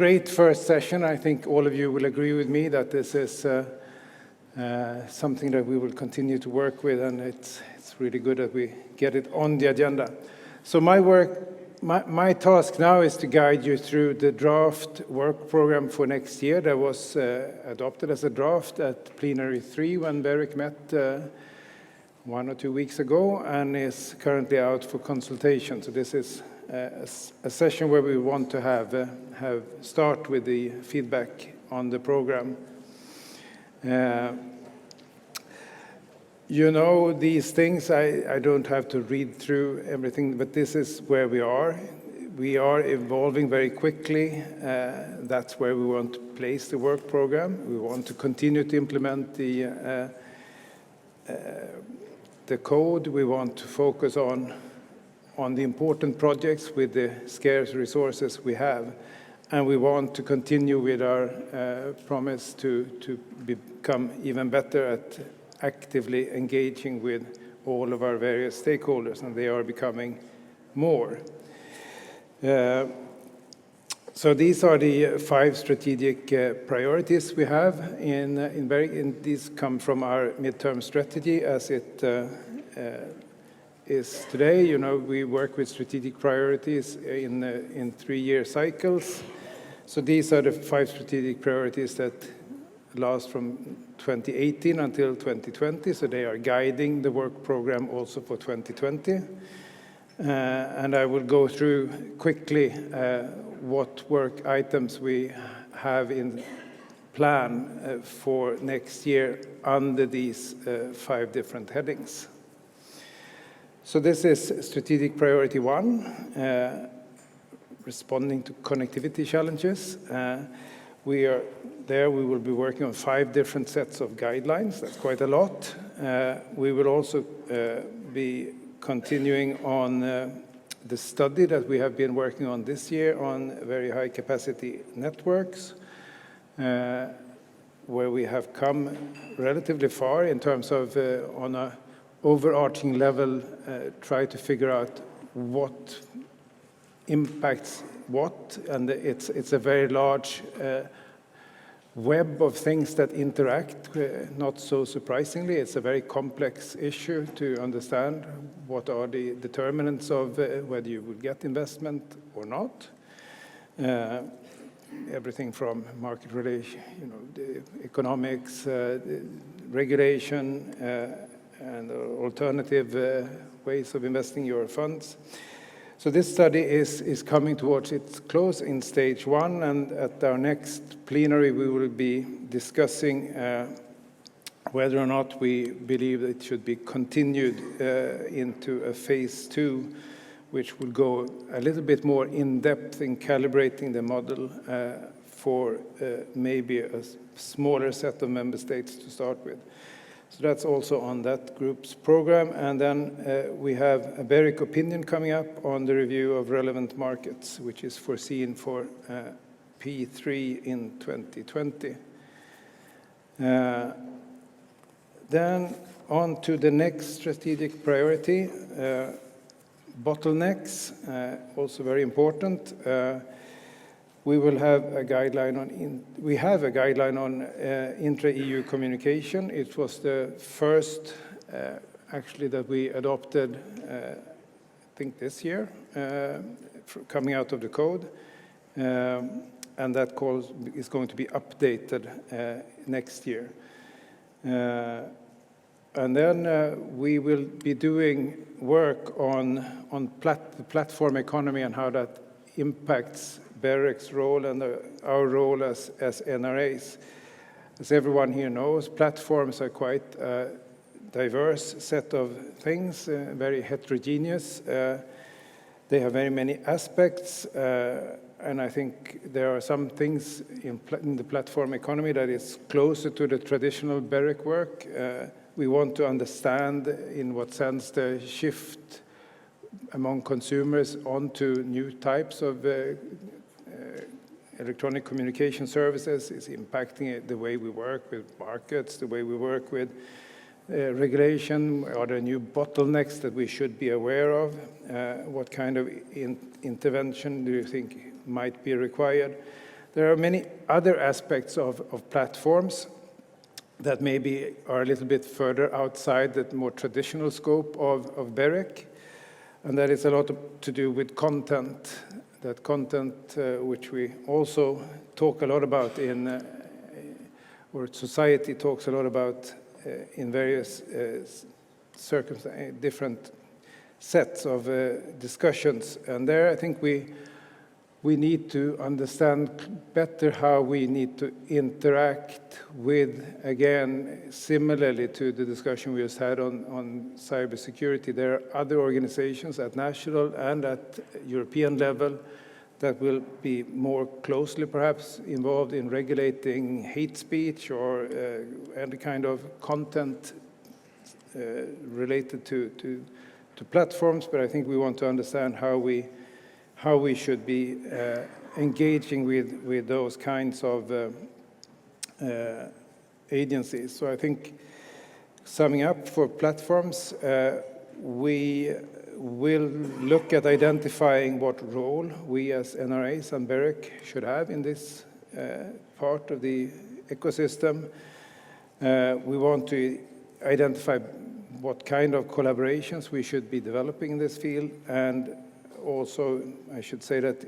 great first session. I think all of you will agree with me that this is something that we will continue to work with, and it's really good that we get it on the agenda. So my task now is to guide you through the draft work program for next year that was adopted as a draft at Plenary 3 when BEREC met 1 or 2 weeks ago, and is currently out for consultation. So this is a session where we want to start with the feedback on the program. You know these things, I don't have to read through everything, but this is where we are. We are evolving very quickly. That's where we want to place the work program. We want to continue to implement the code. We want to focus on the important projects with the scarce resources we have. And we want to continue with our promise to become even better at actively engaging with all of our various stakeholders, and they are becoming more. So these are the 5 strategic priorities we have in BEREC, and these come from our midterm strategy as it is today. You know, we work with strategic priorities in 3-year cycles. So these are the 5 strategic priorities that last from 2018 until 2020. So they are guiding the work program also for 2020. And I will go through quickly what work items we have in plan for next year under these 5 different headings. So this is strategic priority 1, responding to connectivity challenges. We will be working on 5 different sets of guidelines. That's quite a lot. We will also be continuing on the study that we have been working on this year on very high capacity networks, where we have come relatively far in terms of on a overarching level, try to figure out what impacts what, and it's a very large web of things that interact. Not so surprisingly, it's a very complex issue to understand what are the determinants of whether you will get investment or not. Everything from market relation, the economics, the regulation, and alternative ways of investing your funds. So this study is coming towards its close in stage 1, and at our next plenary we will be discussing whether or not we believe it should be continued into a phase 2, which will go a little bit more in depth in calibrating the model for maybe a smaller set of member states to start with. So that's also on that group's program. And then we have a BEREC opinion coming up on the review of relevant markets, which is foreseen for P3 in 2020. Then on to the next strategic priority, bottlenecks, also very important. We will have a guideline on intra-EU communication. It was the first, actually, that we adopted, I think this year, coming out of the code, and that is going to be updated next year. And then we will be doing work on the platform economy and how that impacts BEREC's role and our role as NRAs. As everyone here knows, platforms are quite a diverse set of things, very heterogeneous. They have very many aspects, and I think there are some things in the platform economy that is closer to the traditional BEREC work. We want to understand in what sense the shift among consumers onto new types of electronic communication services is impacting the way we work with markets, the way we work with regulation. Are there new bottlenecks that we should be aware of? What kind of intervention do you think might be required? There are many other aspects of platforms that maybe are a little bit further outside the more traditional scope of BEREC, and that is a lot to do with content. That content which we also talk a lot about in, or society talks a lot about in various different sets of discussions. And there I think we need to understand better how we need to interact with, again, similarly to the discussion we just had on cybersecurity, there are other organizations at national and at European level that will be more closely perhaps involved in regulating hate speech or any kind of content related to platforms, but I think we want to understand how we should be engaging with those kinds of agencies. So I think, summing up for platforms, we will look at identifying what role we as NRAs and BEREC should have in this part of the ecosystem. We want to identify what kind of collaborations we should be developing in this field, and also, I should say that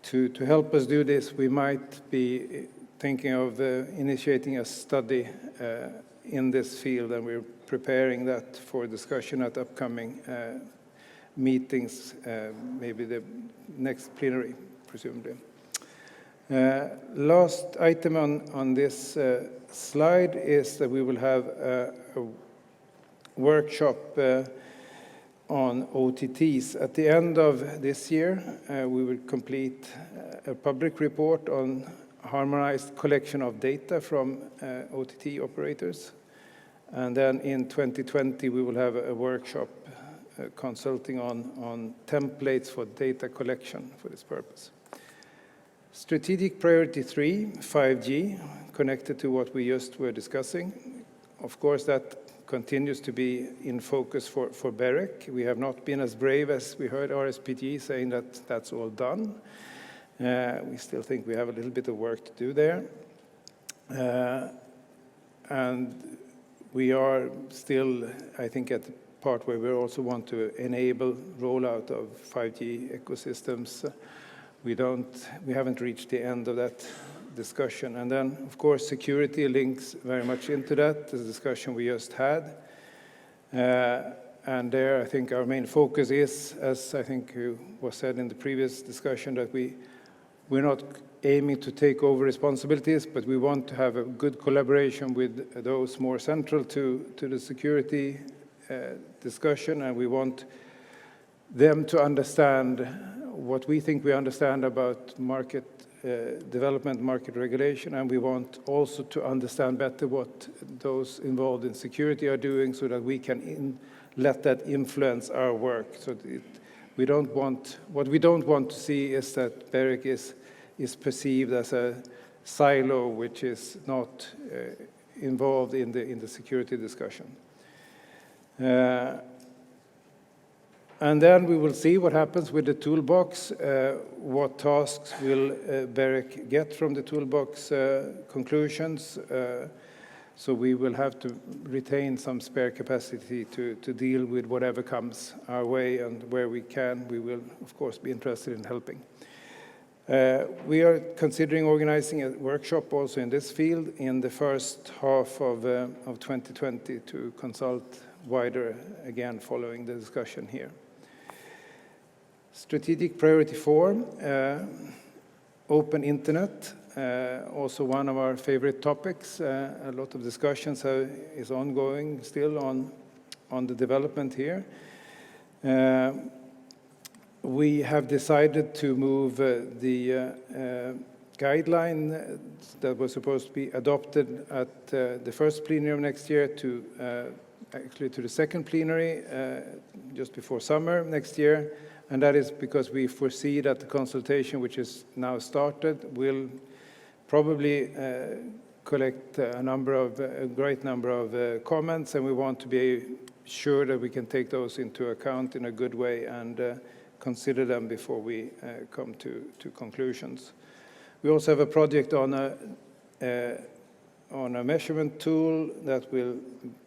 to help us do this, we might be thinking of initiating a study in this field, and we're preparing that for discussion at upcoming meetings, maybe the next plenary, presumably. Last item on this slide is that we will have a workshop on OTTs. At the end of this year, we will complete a public report on harmonized collection of data from OTT operators. And then in 2020, we will have a workshop consulting on templates for data collection for this purpose. Strategic priority 3, 5G, connected to what we just were discussing. Of course, that continues to be in focus for BEREC. We have not been as brave as we heard RSPG saying that that's all done. We still think we have a little bit of work to do there. And we are still, I think, at the part where we also want to enable rollout of 5G ecosystems. We haven't reached the end of that discussion. And then, of course, security links very much into that, the discussion we just had. And there, I think our main focus is, as I think was said in the previous discussion, that we're not aiming to take over responsibilities, but we want to have a good collaboration with those more central to the security discussion, and we want them to understand what we think we understand about market development, market regulation, and we want also to understand better what those involved in security are doing so that we can let that influence our work. So what we don't want to see is that BEREC is perceived as a silo which is not involved in the security discussion. And then we will see what happens with the toolbox, what tasks will BEREC get from the toolbox conclusions. So we will have to retain some spare capacity to deal with whatever comes our way, and where we can, we will, of course, be interested in helping. We are considering organizing a workshop also in this field in the first half of 2020 to consult wider, again, following the discussion here. Strategic priority 4, open internet, also one of our favorite topics. A lot of discussions is ongoing still on the development here. We have decided to move the guideline that was supposed to be adopted at the first plenary of next year to actually to the second plenary just before summer next year. And that is because we foresee that the consultation, which is now started, will probably collect a great number of comments, and we want to be sure that we can take those into account in a good way and consider them before we come to conclusions. We also have a project on a measurement tool that will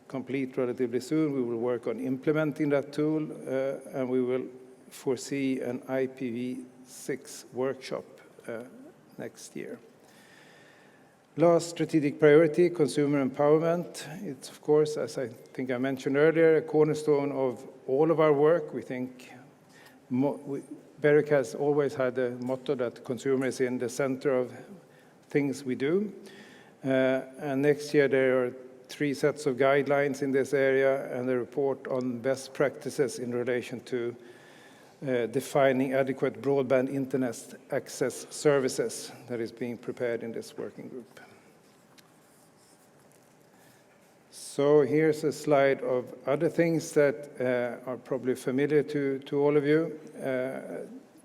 complete relatively soon. We will work on implementing that tool, and we will foresee an IPv6 workshop next year. Last strategic priority, consumer empowerment. It's, of course, as I think I mentioned earlier, a cornerstone of all of our work. We think BEREC has always had the motto that consumer is in the center of things we do. And next year there are 3 sets of guidelines in this area and a report on best practices in relation to defining adequate broadband internet access services that is being prepared in this working group. So here's a slide of other things that are probably familiar to all of you.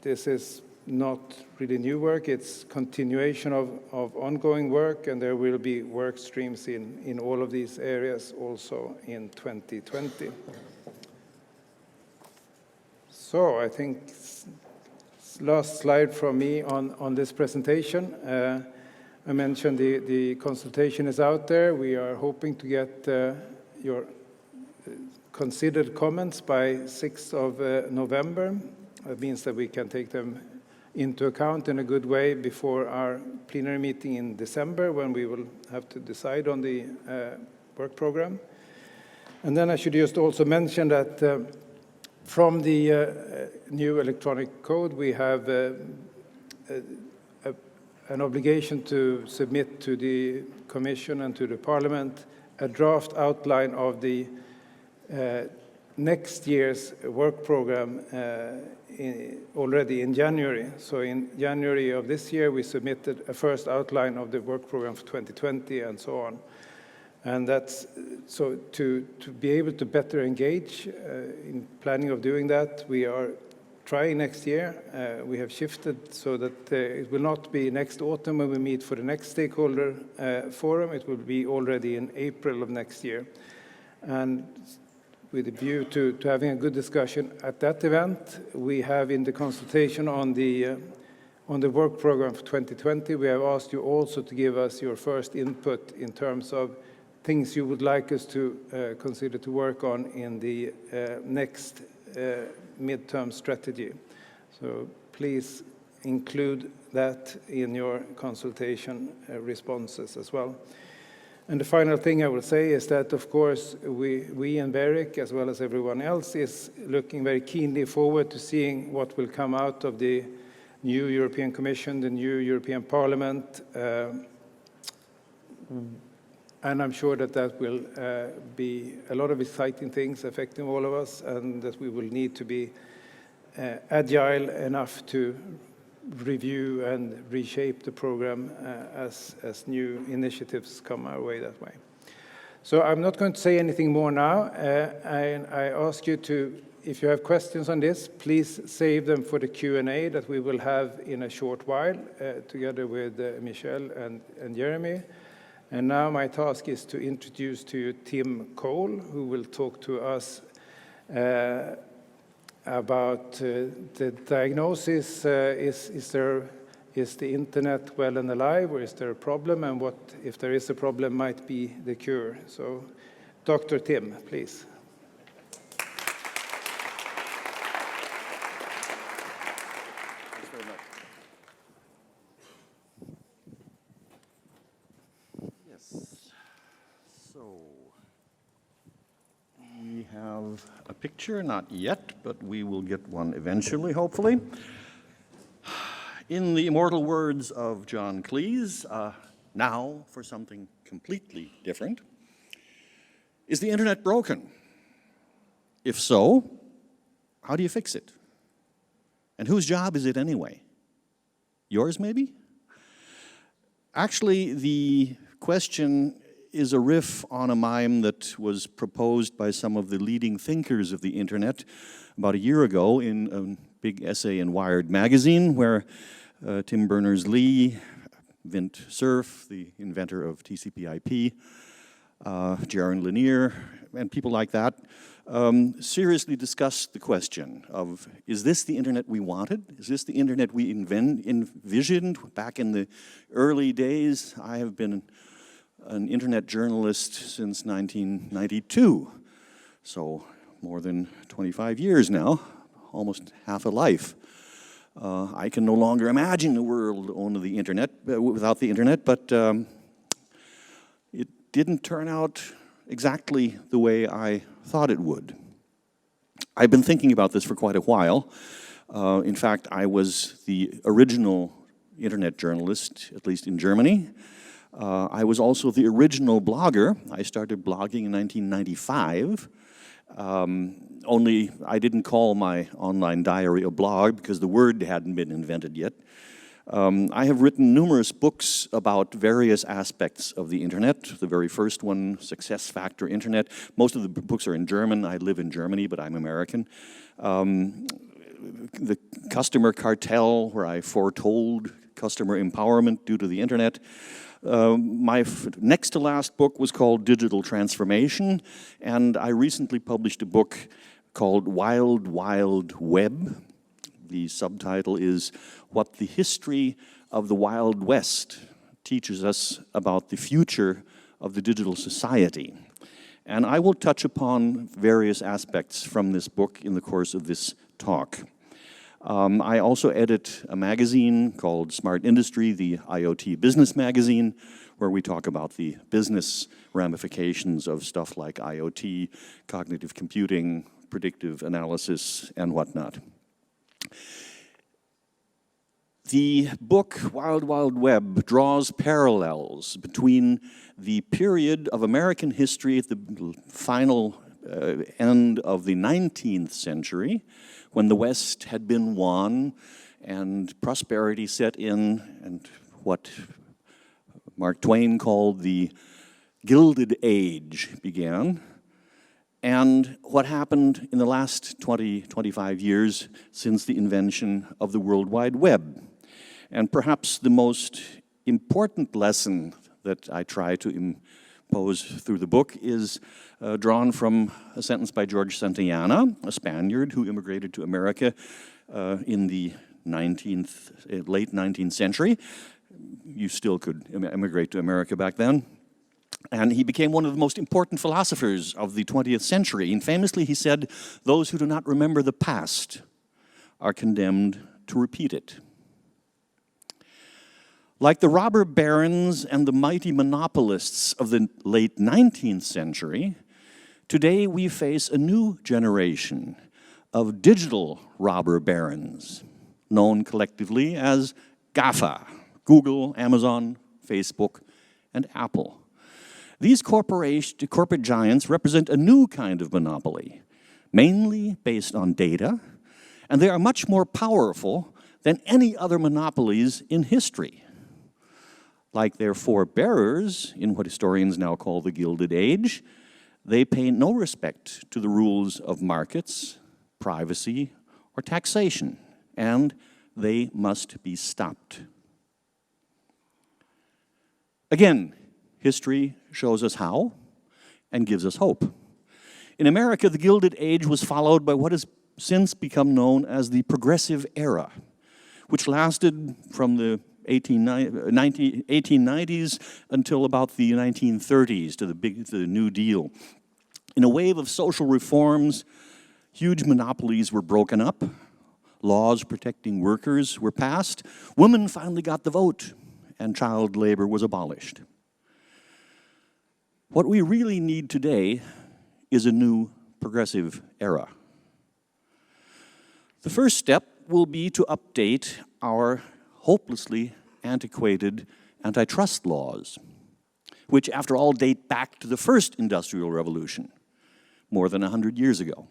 This is not really new work, it's continuation of ongoing work, and there will be work streams in all of these areas also in 2020. So I think last slide from me on this presentation. I mentioned the consultation is out there. We are hoping to get your considered comments by 6th of November. That means that we can take them into account in a good way before our plenary meeting in December, when we will have to decide on the work program. And then I should just also mention that from the new electronic code, we have an obligation to submit to the Commission and to the Parliament a draft outline of the next year's work program already in January. So in January of this year, we submitted a first outline of the work program for 2020 and so on. And that's so to be able to better engage in planning of doing that, we are trying next year. We have shifted so that it will not be next autumn when we meet for the next stakeholder forum. It will be already in April of next year. And with a view to having a good discussion at that event, we have in the consultation on the work program for 2020, we have asked you also to give us your first input in terms of things you would like us to consider to work on in the next midterm strategy. So please include that in your consultation responses as well. And the final thing I will say is that, of course, we in BEREC, as well as everyone else, is looking very keenly forward to seeing what will come out of the new European Commission, the new European Parliament, and I'm sure that that will be a lot of exciting things affecting all of us, and that we will need to be agile enough to review and reshape the program as new initiatives come our way that way. So I'm not going to say anything more now. I ask you to, if you have questions on this, please save them for the Q&A that we will have in a short while together with Michel and Jeremy. And now my task is to introduce to you Tim Cole, who will talk to us about the diagnosis. Is the internet well and alive, or is there a problem? And what, if there is a problem, might be the cure? So, Dr. Tim, please. Thanks very much. Yes. So, we have a picture, not yet, but we will get one eventually, hopefully. In the immortal words of John Cleese, now for something completely different. Is the internet broken? If so, how do you fix it? And whose job is it anyway? Yours, maybe? Actually, the question is a riff on a mime that was proposed by some of the leading thinkers of the internet about a year ago in a big essay in Wired magazine, where Tim Berners-Lee, Vint Cerf, the inventor of TCP/IP, Jaron Lanier, and people like that, seriously discussed the question of, is this the internet we wanted? Is this the internet we envisioned back in the early days? I have been an internet journalist since 1992, so more than 25 years now, almost half a life. I can no longer imagine a world without the internet, but it didn't turn out exactly the way I thought it would. I've been thinking about this for quite a while. In fact, I was the original internet journalist, at least in Germany. I was also the original blogger. I started blogging in 1995. Only I didn't call my online diary a blog because the word hadn't been invented yet. I have written numerous books about various aspects of the internet. The very first one, Success Factor Internet. Most of the books are in German. I live in Germany, but I'm American. The Customer Cartel, where I foretold customer empowerment due to the internet. My next to last book was called Digital Transformation, and I recently published a book called Wild Wild Web. The subtitle is What the History of the Wild West Teaches Us About the Future of the Digital Society. And I will touch upon various aspects from this book in the course of this talk. I also edit a magazine called Smart Industry, the IoT business magazine, where we talk about the business ramifications of stuff like IoT, cognitive computing, predictive analysis, and whatnot. The book Wild Wild Web draws parallels between the period of American history at the final end of the 19th century, when the West had been won and prosperity set in, and what Mark Twain called the Gilded Age began, and what happened in the last 25 years since the invention of the World Wide Web. And perhaps the most important lesson that I try to impose through the book is drawn from a sentence by George Santayana, a Spaniard who immigrated to America in the late 19th century. You still could immigrate to America back then. And he became one of the most important philosophers of the 20th century. And famously he said, "Those who do not remember the past are condemned to repeat it." Like the robber barons and the mighty monopolists of the late 19th century, today we face a new generation of digital robber barons, known collectively as GAFA, Google, Amazon, Facebook, and Apple. These corporate giants represent a new kind of monopoly, mainly based on data, and they are much more powerful than any other monopolies in history. Like their forebearers in what historians now call the Gilded Age, they pay no respect to the rules of markets, privacy, or taxation, and they must be stopped. Again, history shows us how and gives us hope. In America, the Gilded Age was followed by what has since become known as the Progressive Era, which lasted from the 1890s until about the 1930s, to the New Deal. In a wave of social reforms, huge monopolies were broken up, laws protecting workers were passed, women finally got the vote, and child labor was abolished. What we really need today is a new progressive era. The first step will be to update our hopelessly antiquated antitrust laws, which after all date back to the first industrial revolution, more than 100 years ago.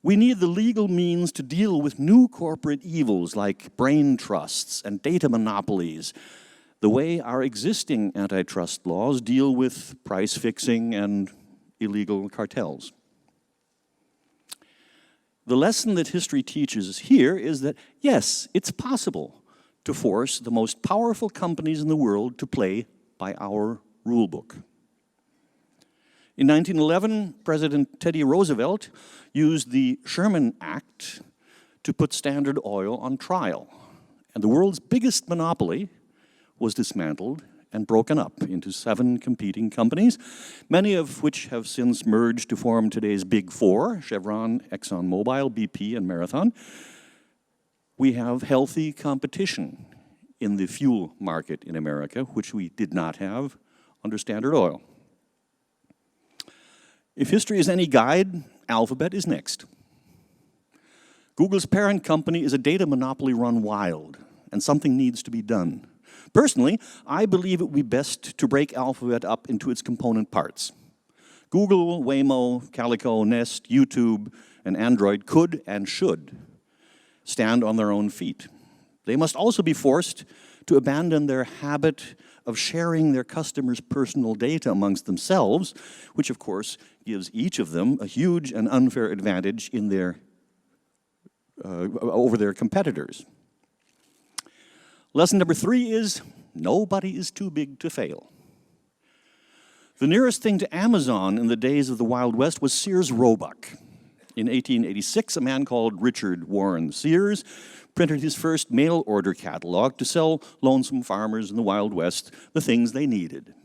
We need the legal means to deal with new corporate evils like brain trusts and data monopolies, the way our existing antitrust laws deal with price fixing and illegal cartels. The lesson that history teaches us here is that, yes, it's possible to force the most powerful companies in the world to play by our rule book. In 1911, President Teddy Roosevelt used the Sherman Act to put Standard Oil on trial. And the world's biggest monopoly was dismantled and broken up into 7 competing companies, many of which have since merged to form today's Big Four, Chevron, ExxonMobil, BP, and Marathon. We have healthy competition in the fuel market in America, which we did not have under Standard Oil. If history is any guide, Alphabet is next. Google's parent company is a data monopoly run wild, and something needs to be done. Personally, I believe it would be best to break Alphabet up into its component parts. Google, Waymo, Calico, Nest, YouTube, and Android could and should stand on their own feet. They must also be forced to abandon their habit of sharing their customers' personal data amongst themselves, which of course gives each of them a huge and unfair advantage in their, over their competitors. Lesson number 3 is, nobody is too big to fail. The nearest thing to Amazon in the days of the Wild West was Sears Roebuck. In 1886, a man called Richard Warren Sears printed his first mail order catalog to sell lonesome farmers in the Wild West the things they needed.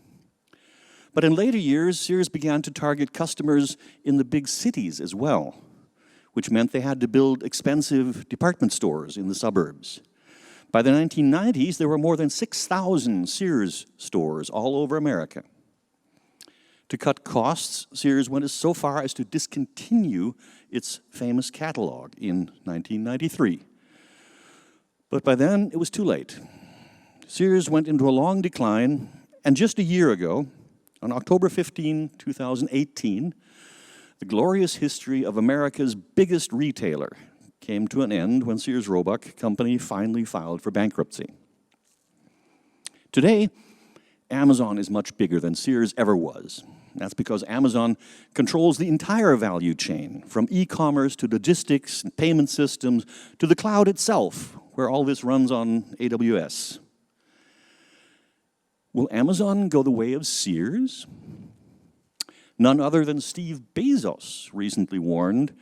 But in later years, Sears began to target customers in the big cities as well, which meant they had to build expensive department stores in the suburbs. By the 1990s, there were more than 6,000 Sears stores all over America. To cut costs, Sears went so far as to discontinue its famous catalog in 1993. But by then, it was too late. Sears went into a long decline, and just a year ago, on October 15, 2018, the glorious history of America's biggest retailer came to an end when Sears Roebuck Company finally filed for bankruptcy. Today, Amazon is much bigger than Sears ever was. That's because Amazon controls the entire value chain, from e-commerce to logistics and payment systems to the cloud itself, where all this runs on AWS. Will Amazon go the way of Sears? None other than Steve Bezos recently warned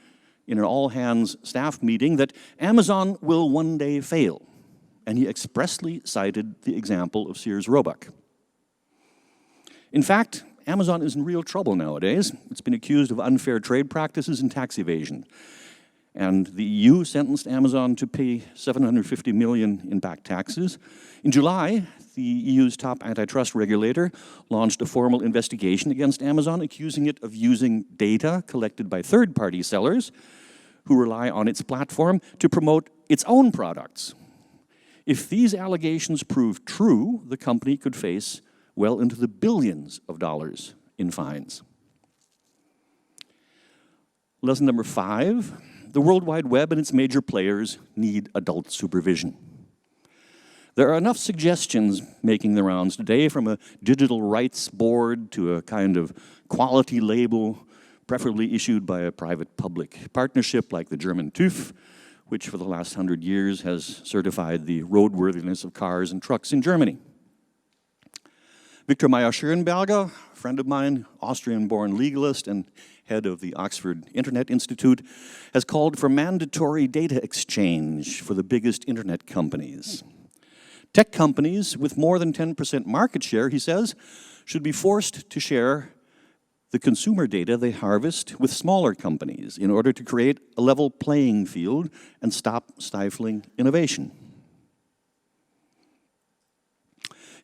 in an all-hands staff meeting that Amazon will one day fail, and he expressly cited the example of Sears Roebuck. In fact, Amazon is in real trouble nowadays. It's been accused of unfair trade practices and tax evasion. And the EU sentenced Amazon to pay $750 million in back taxes. In July, the EU's top antitrust regulator launched a formal investigation against Amazon, accusing it of using data collected by third-party sellers who rely on its platform to promote its own products. If these allegations prove true, the company could face well into the billions of dollars in fines. Lesson number 5, the World Wide Web and its major players need adult supervision. There are enough suggestions making the rounds today, from a digital rights board to a kind of quality label, preferably issued by a private-public partnership like the German TÜV, which for the last 100 years has certified the roadworthiness of cars and trucks in Germany. Viktor Meyer-Schönberger, a friend of mine, Austrian-born legalist and head of the Oxford Internet Institute, has called for mandatory data exchange for the biggest internet companies. Tech companies with more than 10% market share, he says, should be forced to share the consumer data they harvest with smaller companies in order to create a level playing field and stop stifling innovation.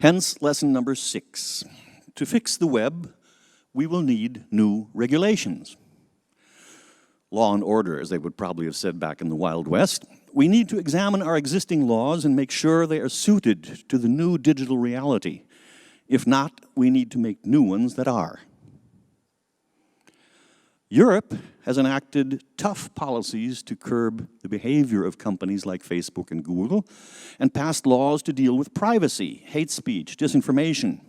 Hence, lesson number 6. To fix the web, we will need new regulations. Law and order, as they would probably have said back in the Wild West. We need to examine our existing laws and make sure they are suited to the new digital reality. If not, we need to make new ones that are. Europe has enacted tough policies to curb the behavior of companies like Facebook and Google, and passed laws to deal with privacy, hate speech, disinformation.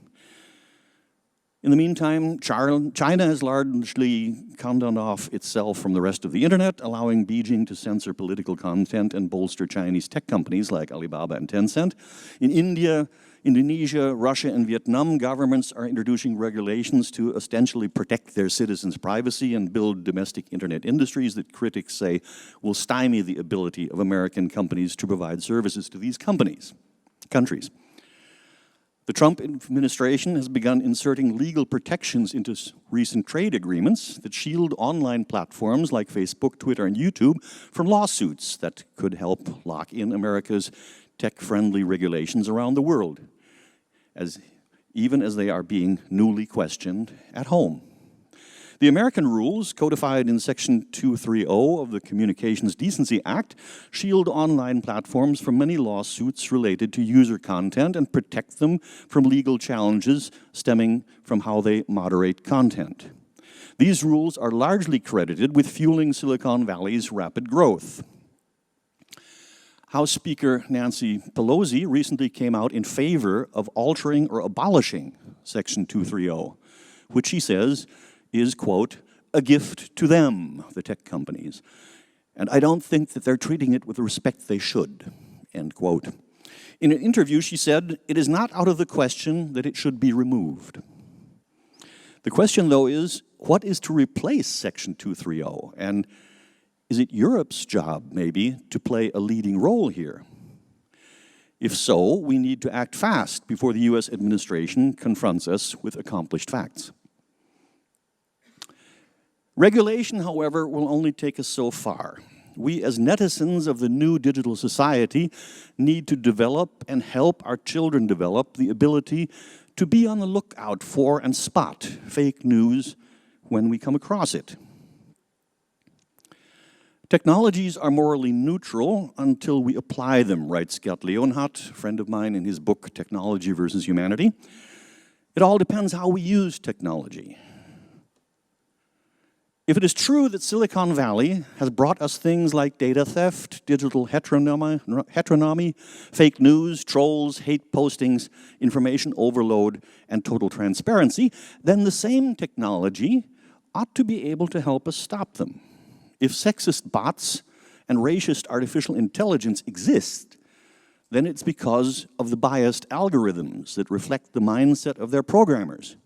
In the meantime, China has largely condoned off itself from the rest of the internet, allowing Beijing to censor political content and bolster Chinese tech companies like Alibaba and Tencent. In India, Indonesia, Russia, and Vietnam governments are introducing regulations to ostensibly protect their citizens' privacy and build domestic internet industries that critics say will stymie the ability of American companies to provide services to these countries. The Trump administration has begun inserting legal protections into recent trade agreements that shield online platforms like Facebook, Twitter, and YouTube from lawsuits that could help lock in America's tech-friendly regulations around the world, even as they are being newly questioned at home. The American rules, codified in Section 230 of the Communications Decency Act, shield online platforms from many lawsuits related to user content and protect them from legal challenges stemming from how they moderate content. These rules are largely credited with fueling Silicon Valley's rapid growth. House Speaker Nancy Pelosi recently came out in favor of altering or abolishing Section 230, which she says is, quote, a gift to them, the tech companies. And I don't think that they're treating it with the respect they should, end quote. In an interview, she said, it is not out of the question that it should be removed. The question, though, is, what is to replace Section 230? And is it Europe's job, maybe, to play a leading role here? If so, we need to act fast before the US administration confronts us with accomplished facts. Regulation, however, will only take us so far. We, as netizens of the new digital society, need to develop and help our children develop the ability to be on the lookout for and spot fake news when we come across it. Technologies are morally neutral until we apply them, writes Gert Leonhardt, a friend of mine, in his book, Technology versus Humanity. It all depends how we use technology. If it is true that Silicon Valley has brought us things like data theft, digital heteronomy, fake news, trolls, hate postings, information overload, and total transparency, then the same technology ought to be able to help us stop them. If sexist bots and racist artificial intelligence exist, then it's because of the biased algorithms that reflect the mindset of their programmers.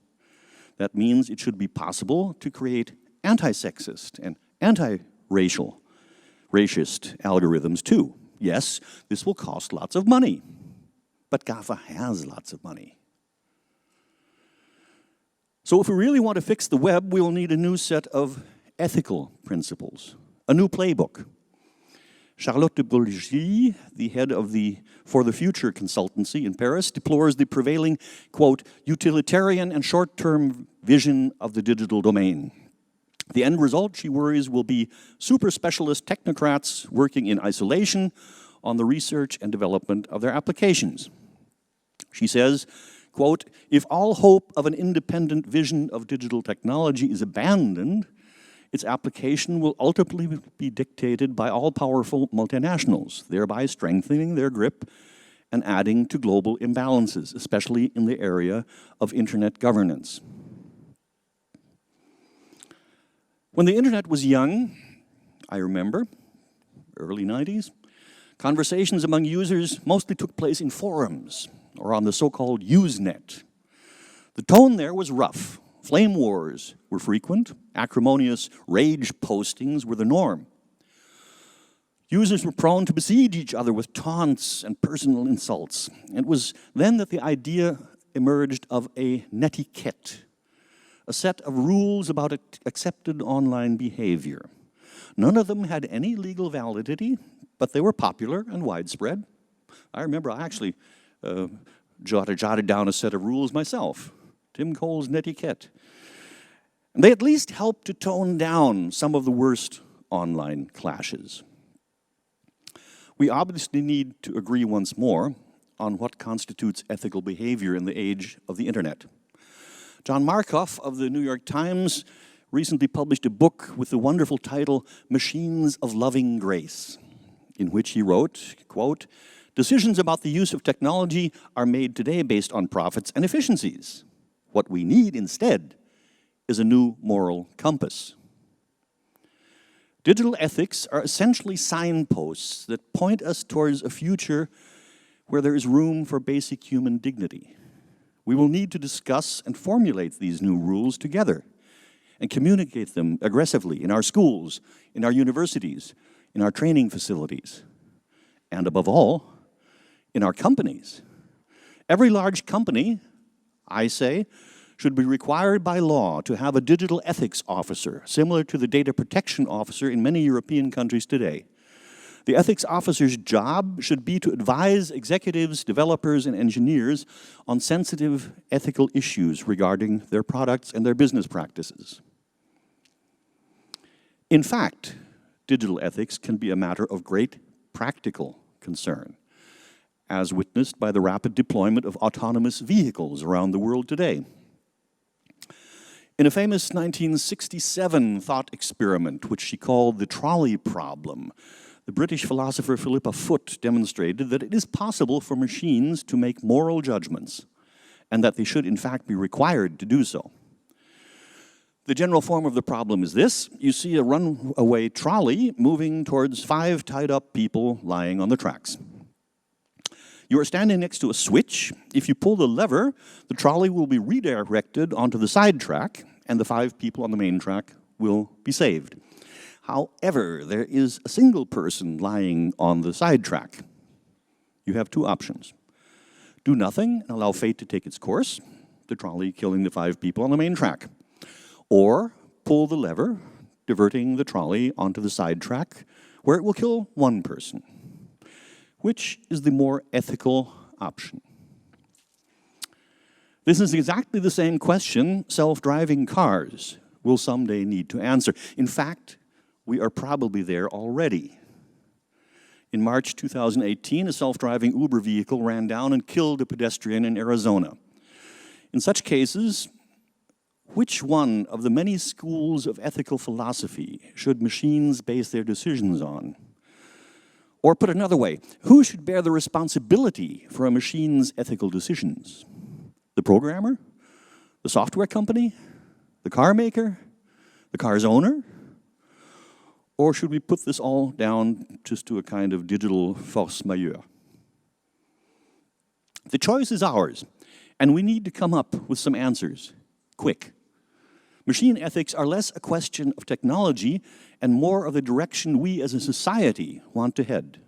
That means it should be possible to create anti-sexist and anti-racist algorithms too. Yes, this will cost lots of money, but GAFA has lots of money. So if we really want to fix the web, we will need a new set of ethical principles, a new playbook. Charlotte de Bourgie, the head of the For the Future consultancy in Paris, deplores the prevailing, quote, utilitarian and short-term vision of the digital domain. The end result, she worries, will be super specialist technocrats working in isolation on the research and development of their applications. She says, quote, if all hope of an independent vision of digital technology is abandoned, its application will ultimately be dictated by all-powerful multinationals, thereby strengthening their grip and adding to global imbalances, especially in the area of internet governance. When the internet was young, I remember, early 90s, conversations among users mostly took place in forums or on the so-called Usenet. The tone there was rough. Flame wars were frequent. Acrimonious rage postings were the norm. Users were prone to besiege each other with taunts and personal insults. It was then that the idea emerged of a netiquette, a set of rules about accepted online behavior. None of them had any legal validity, but they were popular and widespread. I remember I actually jotted down a set of rules myself, Tim Cole's netiquette. And they at least helped to tone down some of the worst online clashes. We obviously need to agree once more on what constitutes ethical behavior in the age of the internet. John Markoff of the New York Times recently published a book with the wonderful title, Machines of Loving Grace, in which he wrote, quote, decisions about the use of technology are made today based on profits and efficiencies. What we need instead is a new moral compass. Digital ethics are essentially signposts that point us towards a future where there is room for basic human dignity. We will need to discuss and formulate these new rules together and communicate them aggressively in our schools, in our universities, in our training facilities, and above all, in our companies. Every large company, I say, should be required by law to have a digital ethics officer, similar to the data protection officer in many European countries today. The ethics officer's job should be to advise executives, developers, and engineers on sensitive ethical issues regarding their products and their business practices. In fact, digital ethics can be a matter of great practical concern, as witnessed by the rapid deployment of autonomous vehicles around the world today. In a famous 1967 thought experiment, which she called the trolley problem, the British philosopher Philippe Defraigne demonstrated that it is possible for machines to make moral judgments, and that they should in fact be required to do so. The general form of the problem is this. You see a runaway trolley moving towards 5 tied-up people lying on the tracks. You are standing next to a switch. If you pull the lever, the trolley will be redirected onto the side track, and the 5 people on the main track will be saved. However, there is a single person lying on the side track. You have 2 options. Do nothing and allow fate to take its course, the trolley killing the 5 people on the main track. Or pull the lever, diverting the trolley onto the side track, where it will kill 1 person. Which is the more ethical option? This is exactly the same question self-driving cars will someday need to answer. In fact, we are probably there already. In March 2018, a self-driving Uber vehicle ran down and killed a pedestrian in Arizona. In such cases, which one of the many schools of ethical philosophy should machines base their decisions on? Or put another way, who should bear the responsibility for a machine's ethical decisions? The programmer? The software company? The car maker? The car's owner? Or should we put this all down just to a kind of digital force majeure? The choice is ours, and we need to come up with some answers, quick. Machine ethics are less a question of technology and more of the direction we as a society want to head.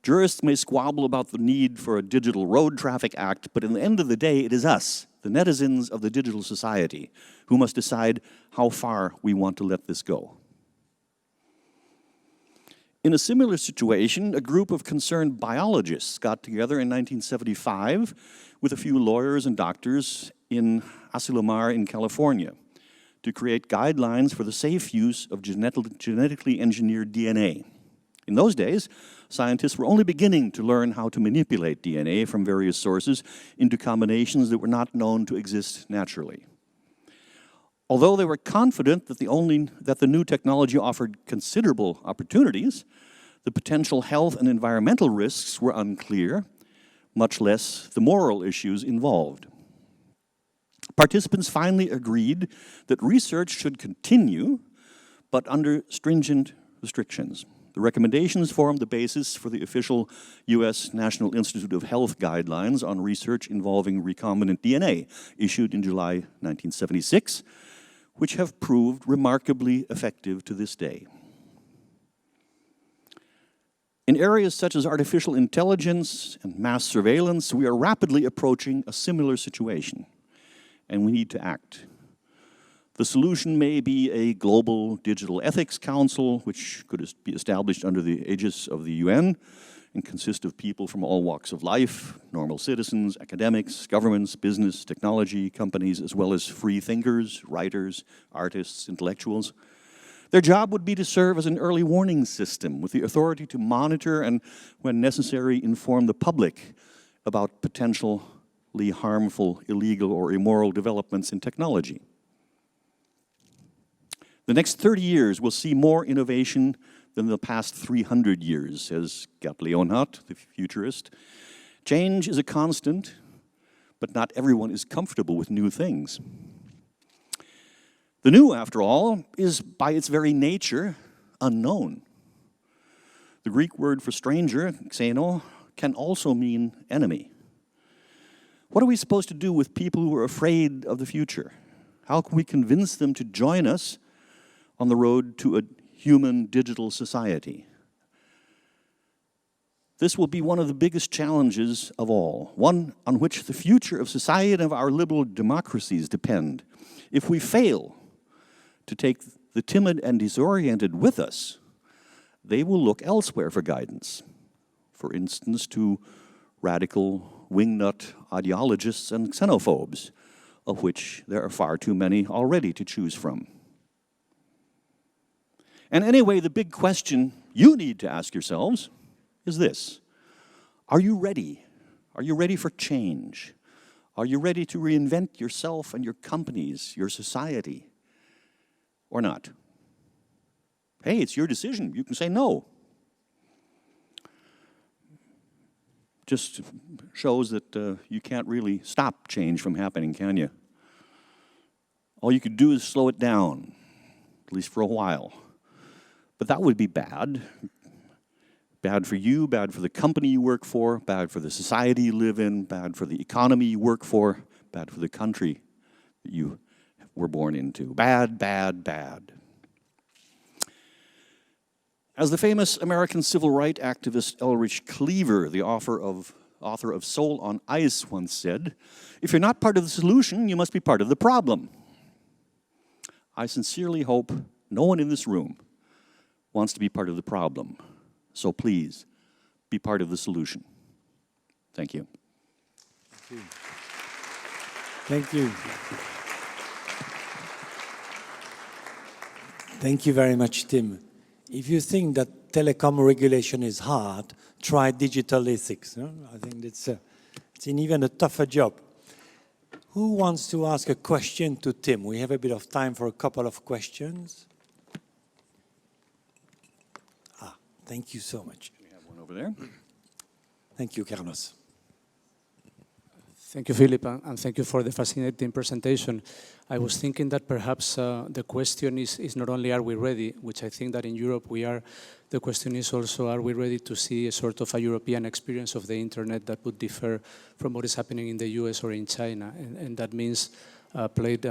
Jurists may squabble about the need for a digital road traffic act, but in the end of the day, it is us, the netizens of the digital society, who must decide how far we want to let this go. In a similar situation, a group of concerned biologists got together in 1975 with a few lawyers and doctors in Asilomar in California to create guidelines for the safe use of genetically engineered DNA. In those days, scientists were only beginning to learn how to manipulate DNA from various sources into combinations that were not known to exist naturally. Although they were confident that the new technology offered considerable opportunities, the potential health and environmental risks were unclear, much less the moral issues involved. Participants finally agreed that research should continue, but under stringent restrictions. The recommendations formed the basis for the official U.S. National Institute of Health guidelines on research involving recombinant DNA, issued in July 1976, which have proved remarkably effective to this day. In areas such as artificial intelligence and mass surveillance, we are rapidly approaching a similar situation, and we need to act. The solution may be a global digital ethics council, which could be established under the aegis of the UN and consist of people from all walks of life, normal citizens, academics, governments, business, technology, companies, as well as free thinkers, writers, artists, intellectuals. Their job would be to serve as an early warning system with the authority to monitor and, when necessary, inform the public about potentially harmful, illegal, or immoral developments in technology. The next 30 years will see more innovation than the past 300 years, says Gert Leonhardt, the futurist. Change is a constant, but not everyone is comfortable with new things. The new, after all, is by its very nature unknown. The Greek word for stranger, xeno, can also mean enemy. What are we supposed to do with people who are afraid of the future? How can we convince them to join us on the road to a human digital society? This will be one of the biggest challenges of all, one on which the future of society and of our liberal democracies depend. If we fail to take the timid and disoriented with us, they will look elsewhere for guidance. For instance, to radical wingnut ideologists and xenophobes, of which there are far too many already to choose from. And anyway, the big question you need to ask yourselves is this: are you ready? Are you ready for change? Are you ready to reinvent yourself and your companies, your society, or not? Hey, it's your decision. You can say no. Just shows that you can't really stop change from happening, can you? All you could do is slow it down, at least for a while. But that would be bad. Bad for you, bad for the company you work for, bad for the society you live in, bad for the economy you work for, bad for the country that you were born into. Bad, bad, bad. As the famous American civil rights activist Ulrich Cleaver, the author of Soul on Ice, once said, "If you're not part of the solution, you must be part of the problem." I sincerely hope no one in this room wants to be part of the problem. So please, be part of the solution. Thank you. Thank you. Thank you very much, Tim. If you think that telecom regulation is hard, try digital ethics. No? I think it's an even a tougher job. Who wants to ask a question to Tim? We have a bit of time for a couple of questions. Thank you so much. We have one over there. Thank you, Carlos. Thank you, Philippe, and thank you for the fascinating presentation. I was thinking that perhaps the question is not only are we ready, which I think that in Europe we are, the question is also are we ready to see a sort of a European experience of the internet that would differ from what is happening in the US or in China, and that means played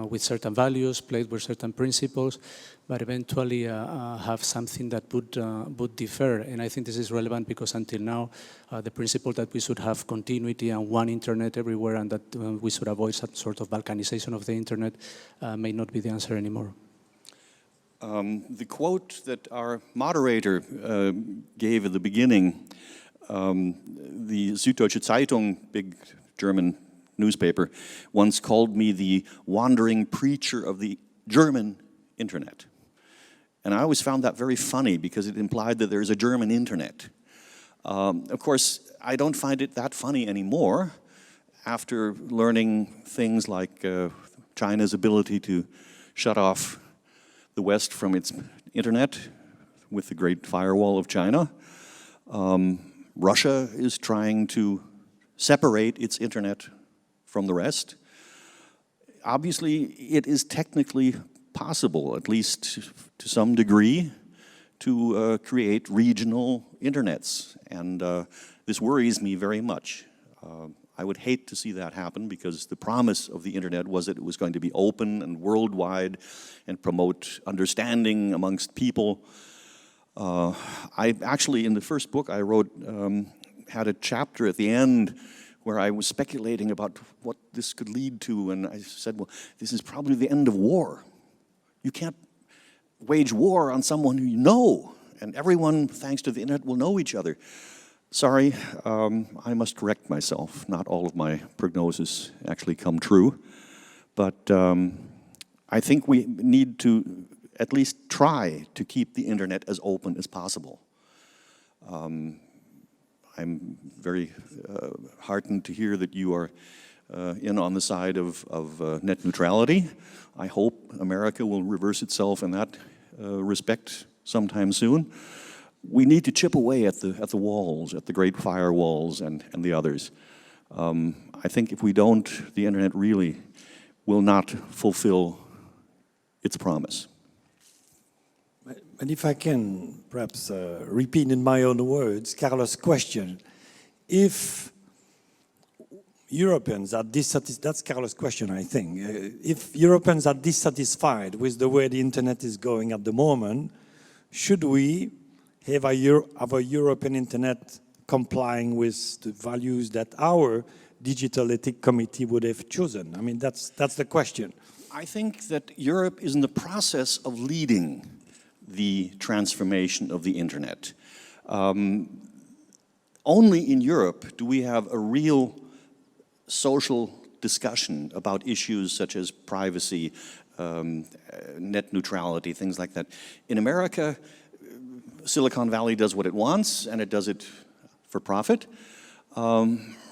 with certain values, played with certain principles, but eventually have something that would differ. And I think this is relevant because until now, the principle that we should have continuity and one internet everywhere and that we should avoid some sort of balkanization of the internet may not be the answer anymore. The quote that our moderator gave at the beginning, the Süddeutsche Zeitung, big German newspaper, once called me the wandering preacher of the German internet. And I always found that very funny because it implied that there's a German internet. Of course, I don't find it that funny anymore after learning things like China's ability to shut off the West from its internet with the Great Firewall of China. Russia is trying to separate its internet from the rest. Obviously, it is technically possible, at least to some degree, to create regional internets, and this worries me very much. I would hate to see that happen because the promise of the internet was that it was going to be open and worldwide and promote understanding amongst people. I actually, in the first book I wrote, had a chapter at the end where I was speculating about what this could lead to, and I said, well, this is probably the end of war. You can't wage war on someone who you know, and everyone, thanks to the internet, will know each other. Sorry, I must correct myself. Not all of my prognoses actually come true, but I think we need to at least try to keep the internet as open as possible. I'm very heartened to hear that you are in on the side of net neutrality. I hope America will reverse itself in that respect sometime soon. We need to chip away at the walls, at the great firewalls and the others. I think if we don't, the internet really will not fulfill its promise. And if I can perhaps repeat in my own words, Carlos' question, if Europeans are dissatisfied, that's Carlos' question, I think. If Europeans are dissatisfied with the way the internet is going at the moment, should we have a European internet complying with the values that our Digital Ethics Committee would have chosen? I mean, that's the question. I think that Europe is in the process of leading the transformation of the internet. Only in Europe do we have a real social discussion about issues such as privacy, net neutrality, things like that. In America, Silicon Valley does what it wants, and it does it for profit.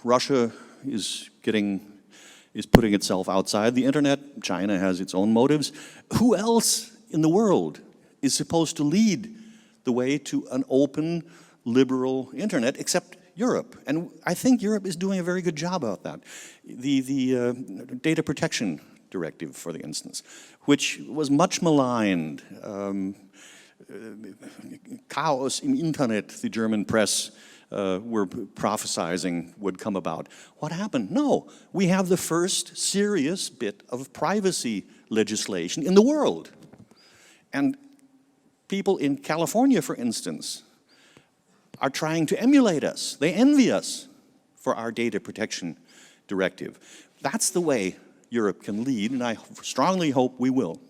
Russia is putting itself outside the internet. China has its own motives. Who else in the world is supposed to lead the way to an open, liberal internet except Europe? And I think Europe is doing a very good job about that. The Data Protection Directive, for instance, which was much maligned. Chaos im Internet, the German press were prophesizing would come about. What happened? No, we have the first serious bit of privacy legislation in the world. And people in California, for instance, are trying to emulate us. They envy us for our data protection directive. That's the way Europe can lead, and I strongly hope we will.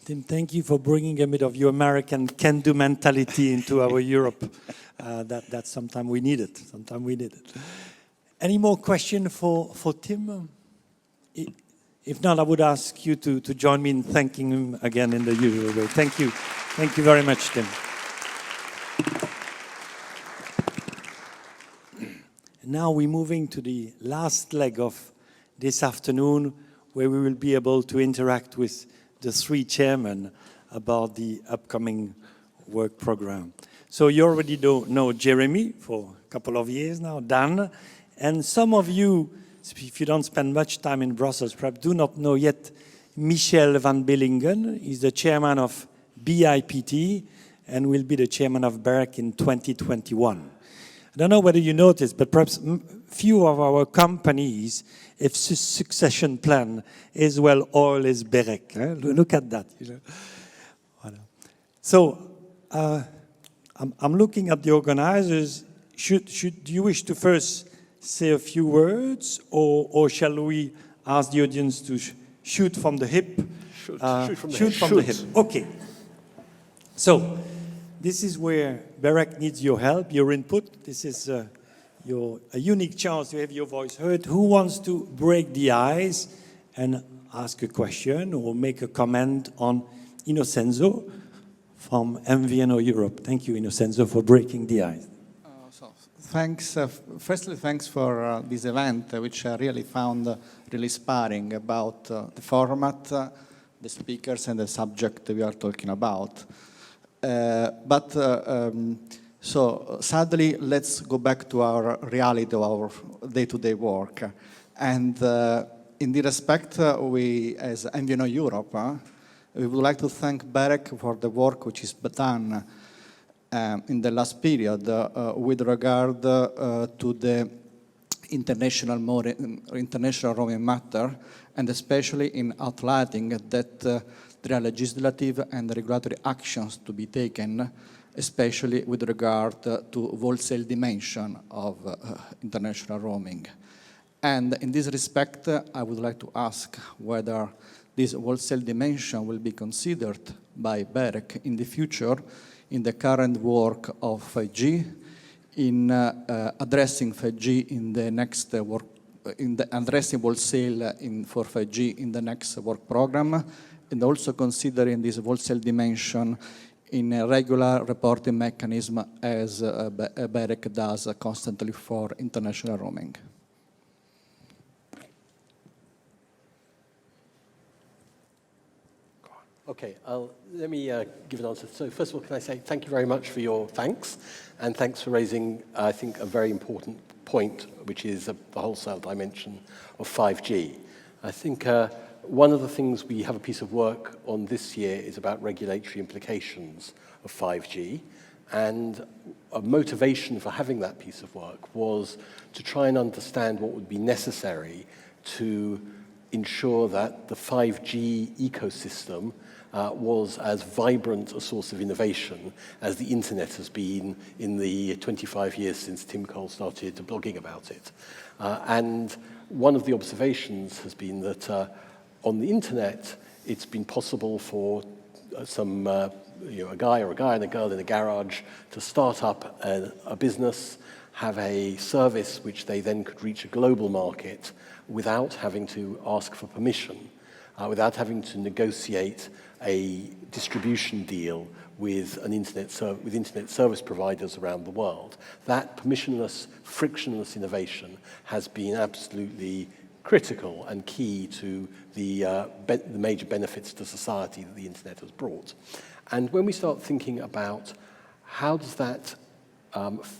Tim, thank you for bringing a bit of your American can-do mentality into our Europe. That's sometimes we need it. Sometimes we need it. Any more question for Tim? If not, I would ask you to join me in thanking him again in the usual way. Thank you. Thank you very much, Tim. Now we're moving to the last leg of this afternoon, where we will be able to interact with the three chairmen about the upcoming work program. So you already know Jeremy for a couple of years now, Dan, and some of you, if you don't spend much time in Brussels, perhaps do not know yet Michel Van Bellinghen. He's the chairman of BIPT and will be the chairman of BEREC in 2021. I don't know whether you noticed, but perhaps few of our companies have succession plan as well, all is BEREC. Look at that. You know. So I'm looking at the organizers. Should you wish to first say a few words, or shall we ask the audience to shoot from the hip? Shoot from the hip. Okay. So this is where BEREC needs your help, your input. This is a unique chance to have your voice heard. Who wants to break the ice and ask a question or make a comment on Innocenzo from MVNO Europe? Thank you, Innocenzo, for breaking the ice. Thanks. Firstly, thanks for this event, which I really found really inspiring about the format, the speakers, and the subject we are talking about. So sadly, let's go back to our reality of our day-to-day work. And in this respect, we, as MVNO Europe, we would like to thank BEREC for the work which is done in the last period with regard to the international roaming matter, and especially in highlighting that there are legislative and regulatory actions to be taken, especially with regard to wholesale dimension of international roaming. And in this respect, I would like to ask whether this wholesale dimension will be considered by BEREC in the future in the current work of 5G, in addressing 5G in the next work, in the addressing wholesale for 5G in the next work program, and also considering this wholesale dimension in a regular reporting mechanism as BEREC does constantly for international roaming. Okay, let me give an answer. So first of all, can I say thank you very much for your thanks, and thanks for raising, I think, a very important point, which is the wholesale dimension of 5G. I think one of the things we have a piece of work on this year is about regulatory implications of 5G, And a motivation for having that piece of work was to try and understand what would be necessary to ensure that the 5G ecosystem was as vibrant a source of innovation as the internet has been in the 25 years since Tim Cole started blogging about it. And one of the observations has been that on the internet, it's been possible for a guy and a girl in a garage to start up a business, have a service which they then could reach a global market without having to ask for permission, without having to negotiate a distribution deal with internet service providers around the world. That permissionless, frictionless innovation has been absolutely critical and key to the major benefits to society that the internet has brought. And when we start thinking about how does that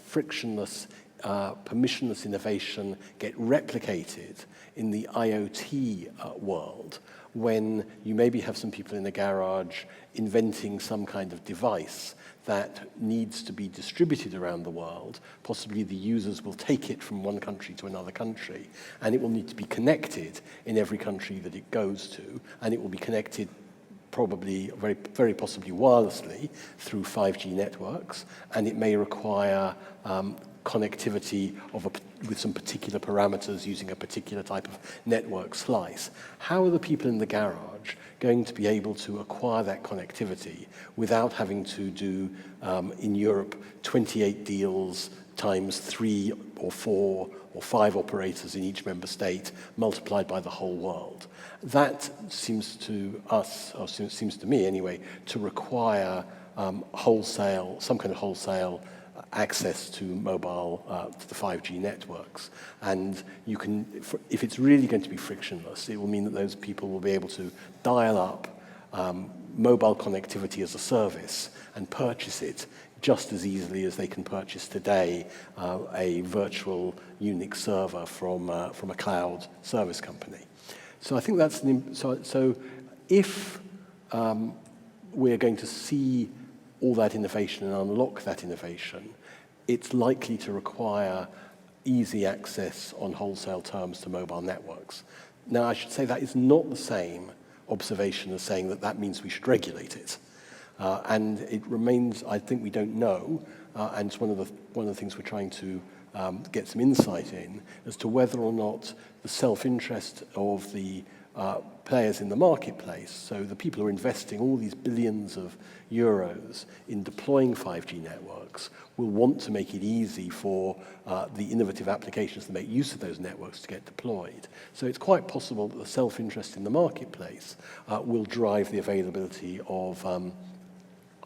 frictionless, permissionless innovation get replicated in the IoT world, when you maybe have some people in the garage inventing some kind of device that needs to be distributed around the world, possibly the users will take it from one country to another country, and it will need to be connected in every country that it goes to, and it will be connected probably, very, very possibly wirelessly through 5G networks, and it may require connectivity with some particular parameters using a particular type of network slice. How are the people in the garage going to be able to acquire that connectivity without having to do, in Europe, 28 deals times 3 or 4 or 5 operators in each member state multiplied by the whole world? That seems to us, or seems to me anyway, to require some kind of wholesale access to mobile, to the 5G networks. And you can, if it's really going to be frictionless, it will mean that those people will be able to dial up mobile connectivity as a service and purchase it just as easily as they can purchase today a virtual Unix server from a cloud service company. So I think that's so if we're going to see all that innovation and unlock that innovation, it's likely to require easy access on wholesale terms to mobile networks. Now, I should say that is not the same observation as saying that that means we should regulate it. And it remains, I think we don't know, and it's one of the things we're trying to get some insight in as to whether or not the self-interest of the players in the marketplace, so the people who are investing all these billions of euros in deploying 5G networks, will want to make it easy for the innovative applications that make use of those networks to get deployed. So it's quite possible that the self-interest in the marketplace will drive the availability of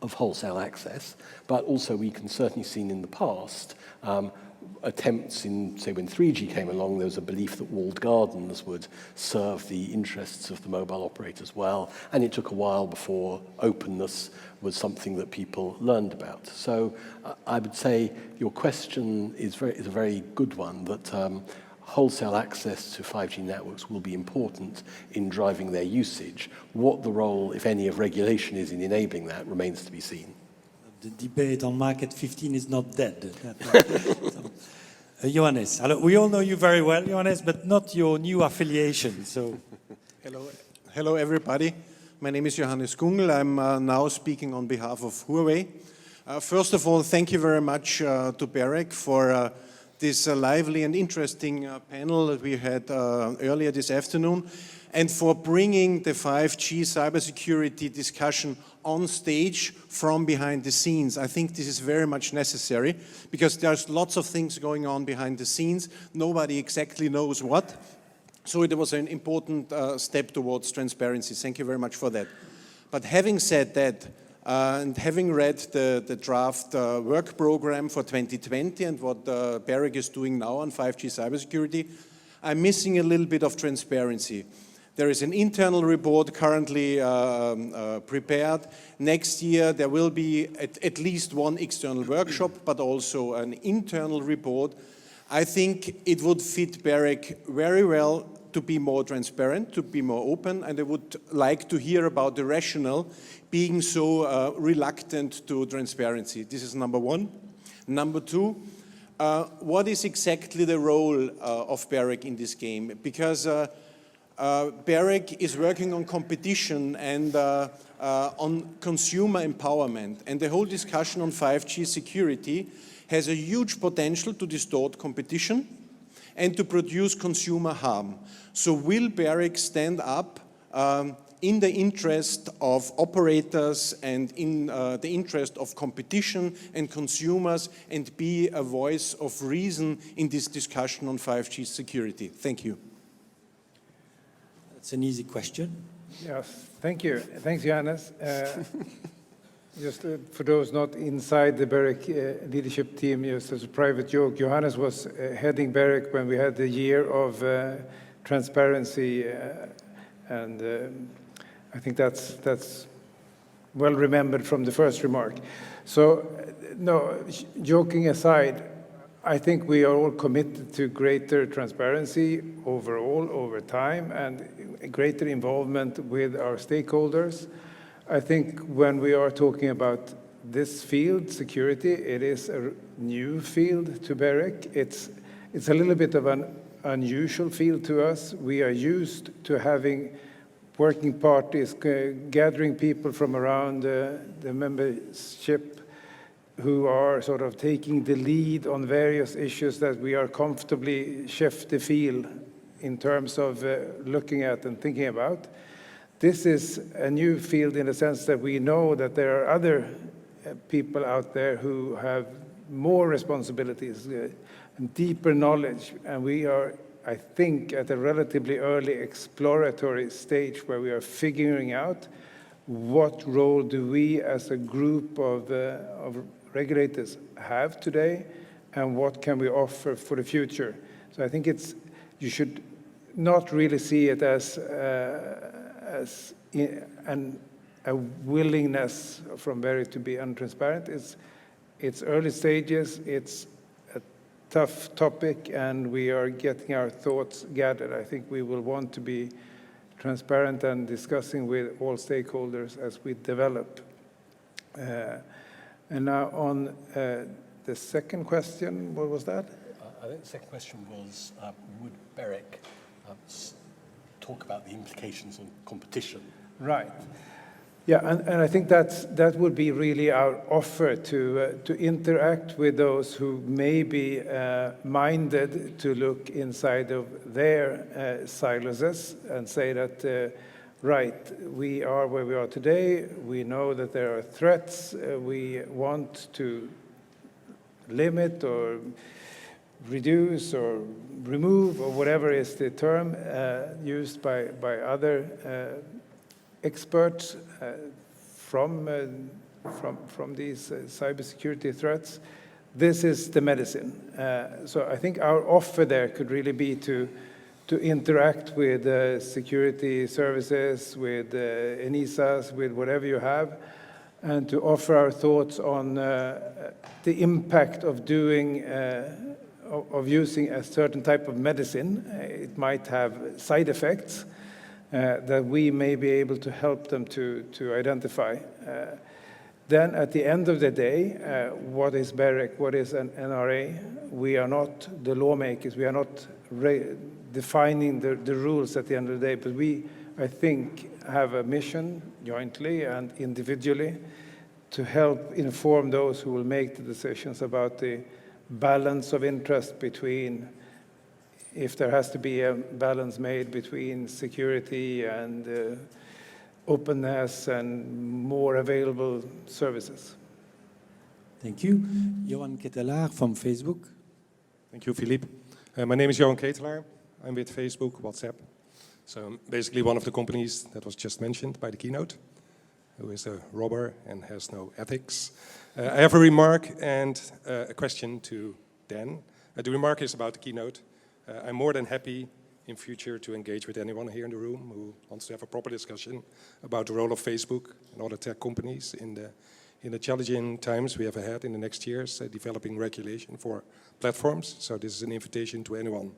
wholesale access, but also we can certainly see in the past attempts in, say, when 3G came along, there was a belief that walled gardens would serve the interests of the mobile operators well, and it took a while before openness was something that people learned about. So I would say your question is a very good one, that wholesale access to 5G networks will be important in driving their usage. What the role, if any, of regulation is in enabling that remains to be seen. The debate on Market 15 is not dead. Johannes, we all know you very well, Johannes, but not your new affiliation. So, hello, everybody. My name is Johannes Gungel. I'm now speaking on behalf of Huawei. First of all, thank you very much to BEREC for this lively and interesting panel that we had earlier this afternoon, and for bringing the 5G cybersecurity discussion on stage from behind the scenes. I think this is very much necessary because there's lots of things going on behind the scenes. Nobody exactly knows what. So it was an important step towards transparency. Thank you very much for that. But having said that, and having read the draft work program for 2020 and what BEREC is doing now on 5G cybersecurity, I'm missing a little bit of transparency. There is an internal report currently prepared. Next year there will be at least one external workshop, but also an internal report. I think it would fit BEREC very well to be more transparent, to be more open, and I would like to hear about the rationale being so reluctant to transparency. This is number one. Number two, what is exactly the role of BEREC in this game? Because BEREC is working on competition and on consumer empowerment, and the whole discussion on 5G security has a huge potential to distort competition and to produce consumer harm. So will BEREC stand up in the interest of operators and in the interest of competition and consumers and be a voice of reason in this discussion on 5G security? Thank you. That's an easy question. Yes, thank you. Thanks, Johannes. Just for those not inside the BEREC leadership team, just as a private joke, Johannes was heading BEREC when we had the year of transparency, and I think that's well remembered from the first remark. So, no, joking aside, I think we are all committed to greater transparency overall, over time, and greater involvement with our stakeholders. I think when we are talking about this field, security, it is a new field to BEREC. It's a little bit of an unusual field to us. We are used to having working parties, gathering people from around the membership who are sort of taking the lead on various issues that we are comfortably chef de file in terms of looking at and thinking about. This is a new field in the sense that we know that there are other people out there who have more responsibilities and deeper knowledge, and we are, I think, at a relatively early exploratory stage where we are figuring out what role do we as a group of regulators have today and what can we offer for the future. So I think you should not really see it as a willingness from BEREC to be untransparent. It's early stages, it's a tough topic, and we are getting our thoughts gathered. I think we will want to be transparent and discussing with all stakeholders as we develop. And now on the second question, what was that? I think the second question was, would BEREC talk about the implications on competition? Right. Yeah, and I think that would be really our offer to interact with those who may be minded to look inside of their silos and say that, right, we are where we are today, we know that there are threats, we want to limit or reduce or remove or whatever is the term used by other experts from these cybersecurity threats. This is the medicine. So I think our offer there could really be to interact with security services, with ENISAs, with whatever you have, and to offer our thoughts on the impact of doing of using a certain type of medicine. It might have side effects that we may be able to help them to identify. Then at the end of the day, what is BEREC, what is an NRA? We are not the lawmakers, we are not defining the rules at the end of the day, but we, I think, have a mission jointly and individually to help inform those who will make the decisions about the balance of interest between, if there has to be a balance made between security and openness and more available services. Thank you. Johan Ketelaar from Facebook. Thank you, Philippe. My name is Johan Ketelaar. I'm with Facebook, WhatsApp. So I'm basically one of the companies that was just mentioned by the keynote, who is a robber and has no ethics. I have a remark and a question to Dan. The remark is about the keynote. I'm more than happy in future to engage with anyone here in the room who wants to have a proper discussion about the role of Facebook and other tech companies in the challenging times we have ahead in the next years, developing regulation for platforms. So this is an invitation to anyone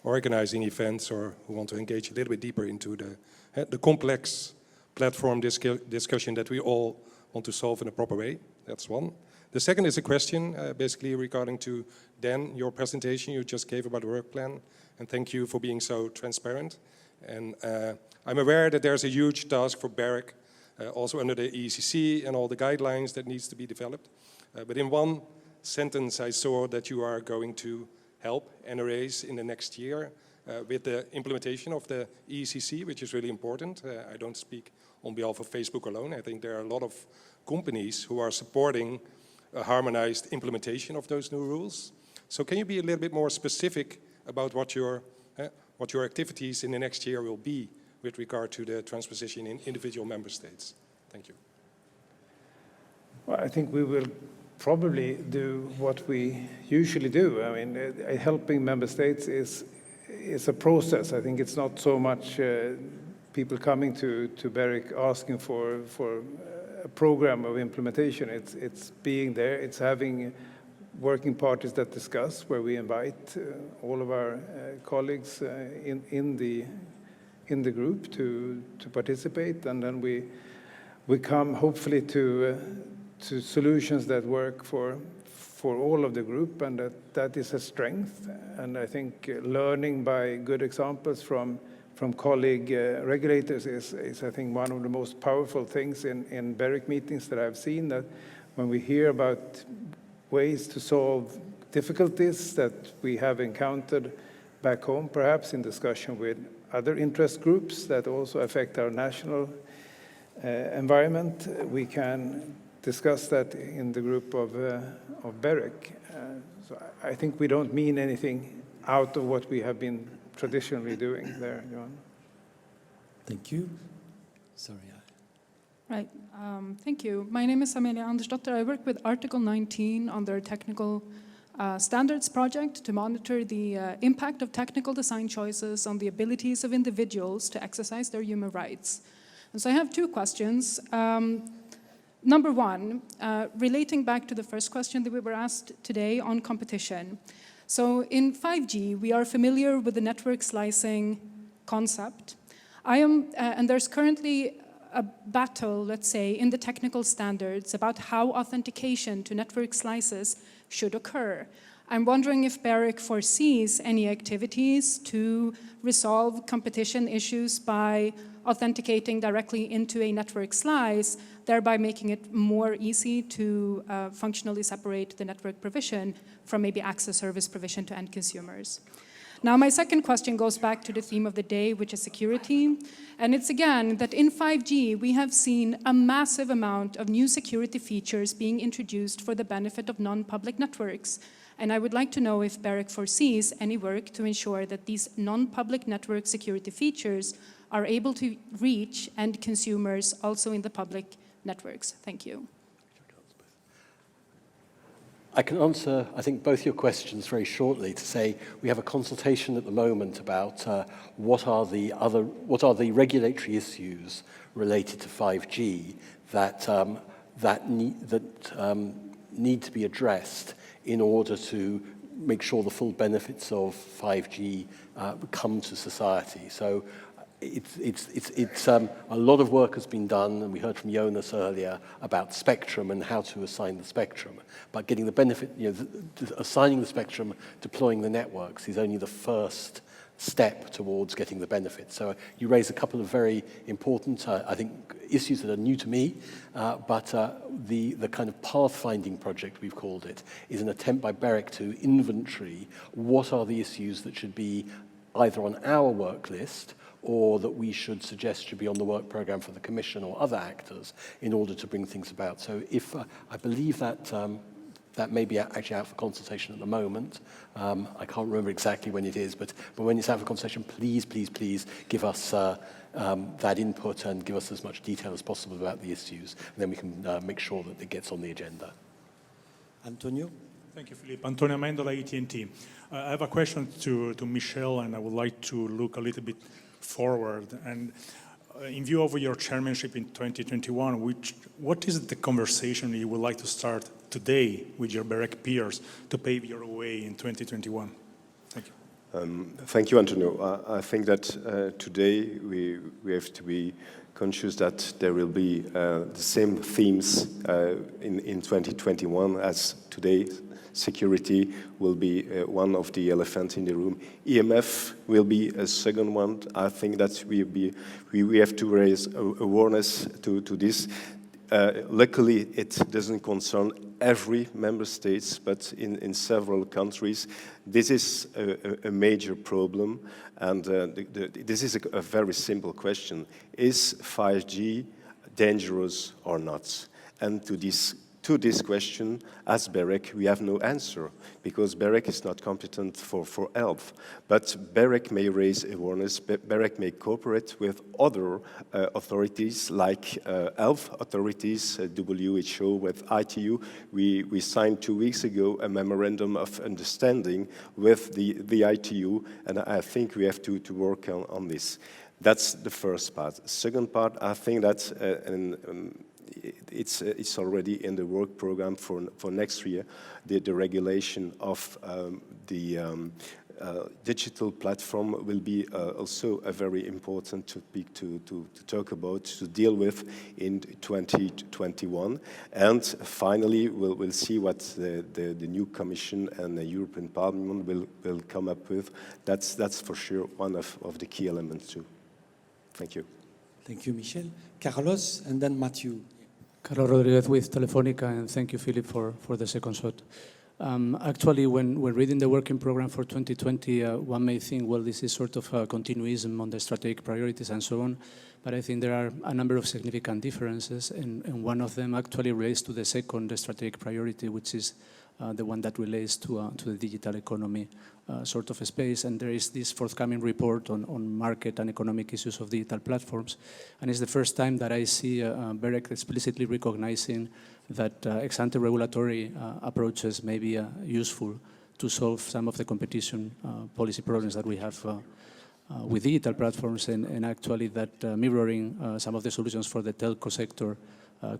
organizing events or who want to engage a little bit deeper into the complex platform discussion that we all want to solve in a proper way. That's one. The second is a question basically regarding to Dan, your presentation you just gave about the work plan, and thank you for being so transparent. And I'm aware that there's a huge task for BEREC, also under the ECC and all the guidelines that needs to be developed. But in one sentence I saw that you are going to help NRAs in the next year with the implementation of the ECC, which is really important. I don't speak on behalf of Facebook alone. I think there are a lot of companies who are supporting a harmonized implementation of those new rules. So can you be a little bit more specific about what your activities in the next year will be with regard to the transposition in individual member states? Thank you. Well, I think we will probably do what we usually do. I mean, helping member states is a process. I think it's not so much people coming to BEREC asking for a program of implementation. It's being there. It's having working parties that discuss, where we invite all of our colleagues in the group to participate, and then we come hopefully to solutions that work for all of the group, and that is a strength. And I think learning by good examples from colleague regulators is I think one of the most powerful things in BEREC meetings that I've seen, that when we hear about ways to solve difficulties that we have encountered back home, perhaps in discussion with other interest groups that also affect our national environment, we can discuss that in the group of BEREC. So I think we don't mean anything out of what we have been traditionally doing there, Johan. Thank you. Sorry. Right. Thank you. My name is Amelia Andersdotter. I work with Article 19 on their technical standards project to monitor the impact of technical design choices on the abilities of individuals to exercise their human rights. And so I have two questions. Number one, relating back to the first question that we were asked today on competition. So in 5G, we are familiar with the network slicing concept. And there's currently a battle, let's say, in the technical standards about how authentication to network slices should occur. I'm wondering if BEREC foresees any activities to resolve competition issues by authenticating directly into a network slice, thereby making it more easy to functionally separate the network provision from maybe access service provision to end consumers. Now, my second question goes back to the theme of the day, which is security. And it's again that in 5G, we have seen a massive amount of new security features being introduced for the benefit of non-public networks. And I would like to know if BEREC foresees any work to ensure that these non-public network security features are able to reach end consumers also in the public networks. Thank you. I can answer, I think, both your questions very shortly to say we have a consultation at the moment about what are the regulatory issues related to 5G that need to be addressed in order to make sure the full benefits of 5G come to society. So it's a lot of work has been done, and we heard from Jonas earlier about spectrum and how to assign the spectrum. But getting the benefit, assigning the spectrum, deploying the networks is only the first step towards getting the benefit. So you raise a couple of very important, I think, issues that are new to me, but the kind of pathfinding project, we've called it, is an attempt by BEREC to inventory what are the issues that should be either on our work list or that we should suggest should be on the work programme for the Commission or other actors in order to bring things about. So if I believe that that may be actually out for consultation at the moment. I can't remember exactly when it is, but when it's out for consultation, please give us that input and give us as much detail as possible about the issues, and then we can make sure that it gets on the agenda. Antonio? Thank you, Philippe. Antonio Amendola, AT&T. I have a question to Michel, and I would like to look a little bit forward. And in view of your chairmanship in 2021, what is the conversation you would like to start today with your BEREC peers to pave your way in 2021? Thank you. Thank you, Antonio. I think that today we have to be conscious that there will be the same themes in 2021 as today. Security will be one of the elephants in the room. EMF will be a second one. I think that we have to raise awareness to this. Luckily, it doesn't concern every member state, but in several countries, this is a major problem. And this is a very simple question. Is 5G dangerous or not? And to this question, as BEREC, we have no answer, because BEREC is not competent for health. But BEREC may raise awareness, BEREC may cooperate with other authorities, like health authorities, WHO, with ITU. We signed 2 weeks ago a memorandum of understanding with the ITU, and I think we have to work on this. That's the first part. Second part, I think that it's already in the work program for next year, the regulation of the digital platform will be also a very important topic to talk about, to deal with in 2021. And finally, we'll see what the new Commission and the European Parliament will come up with. That's for sure one of the key elements too. Thank you. Thank you, Michel. Carlos, and then Matthew. Carlos Rodriguez with Telefónica, and thank you, Philippe, for the second shot. Actually, when we're reading the working program for 2020, one may think, well, this is sort of a continuism on the strategic priorities and so on, but I think there are a number of significant differences, and one of them actually relates to the second strategic priority, which is the one that relates to the digital economy sort of a space. And there is this forthcoming report on market and economic issues of digital platforms. And it's the first time that I see BEREC explicitly recognizing that ex-ante regulatory approaches may be useful to solve some of the competition policy problems that we have with digital platforms, and actually that mirroring some of the solutions for the telco sector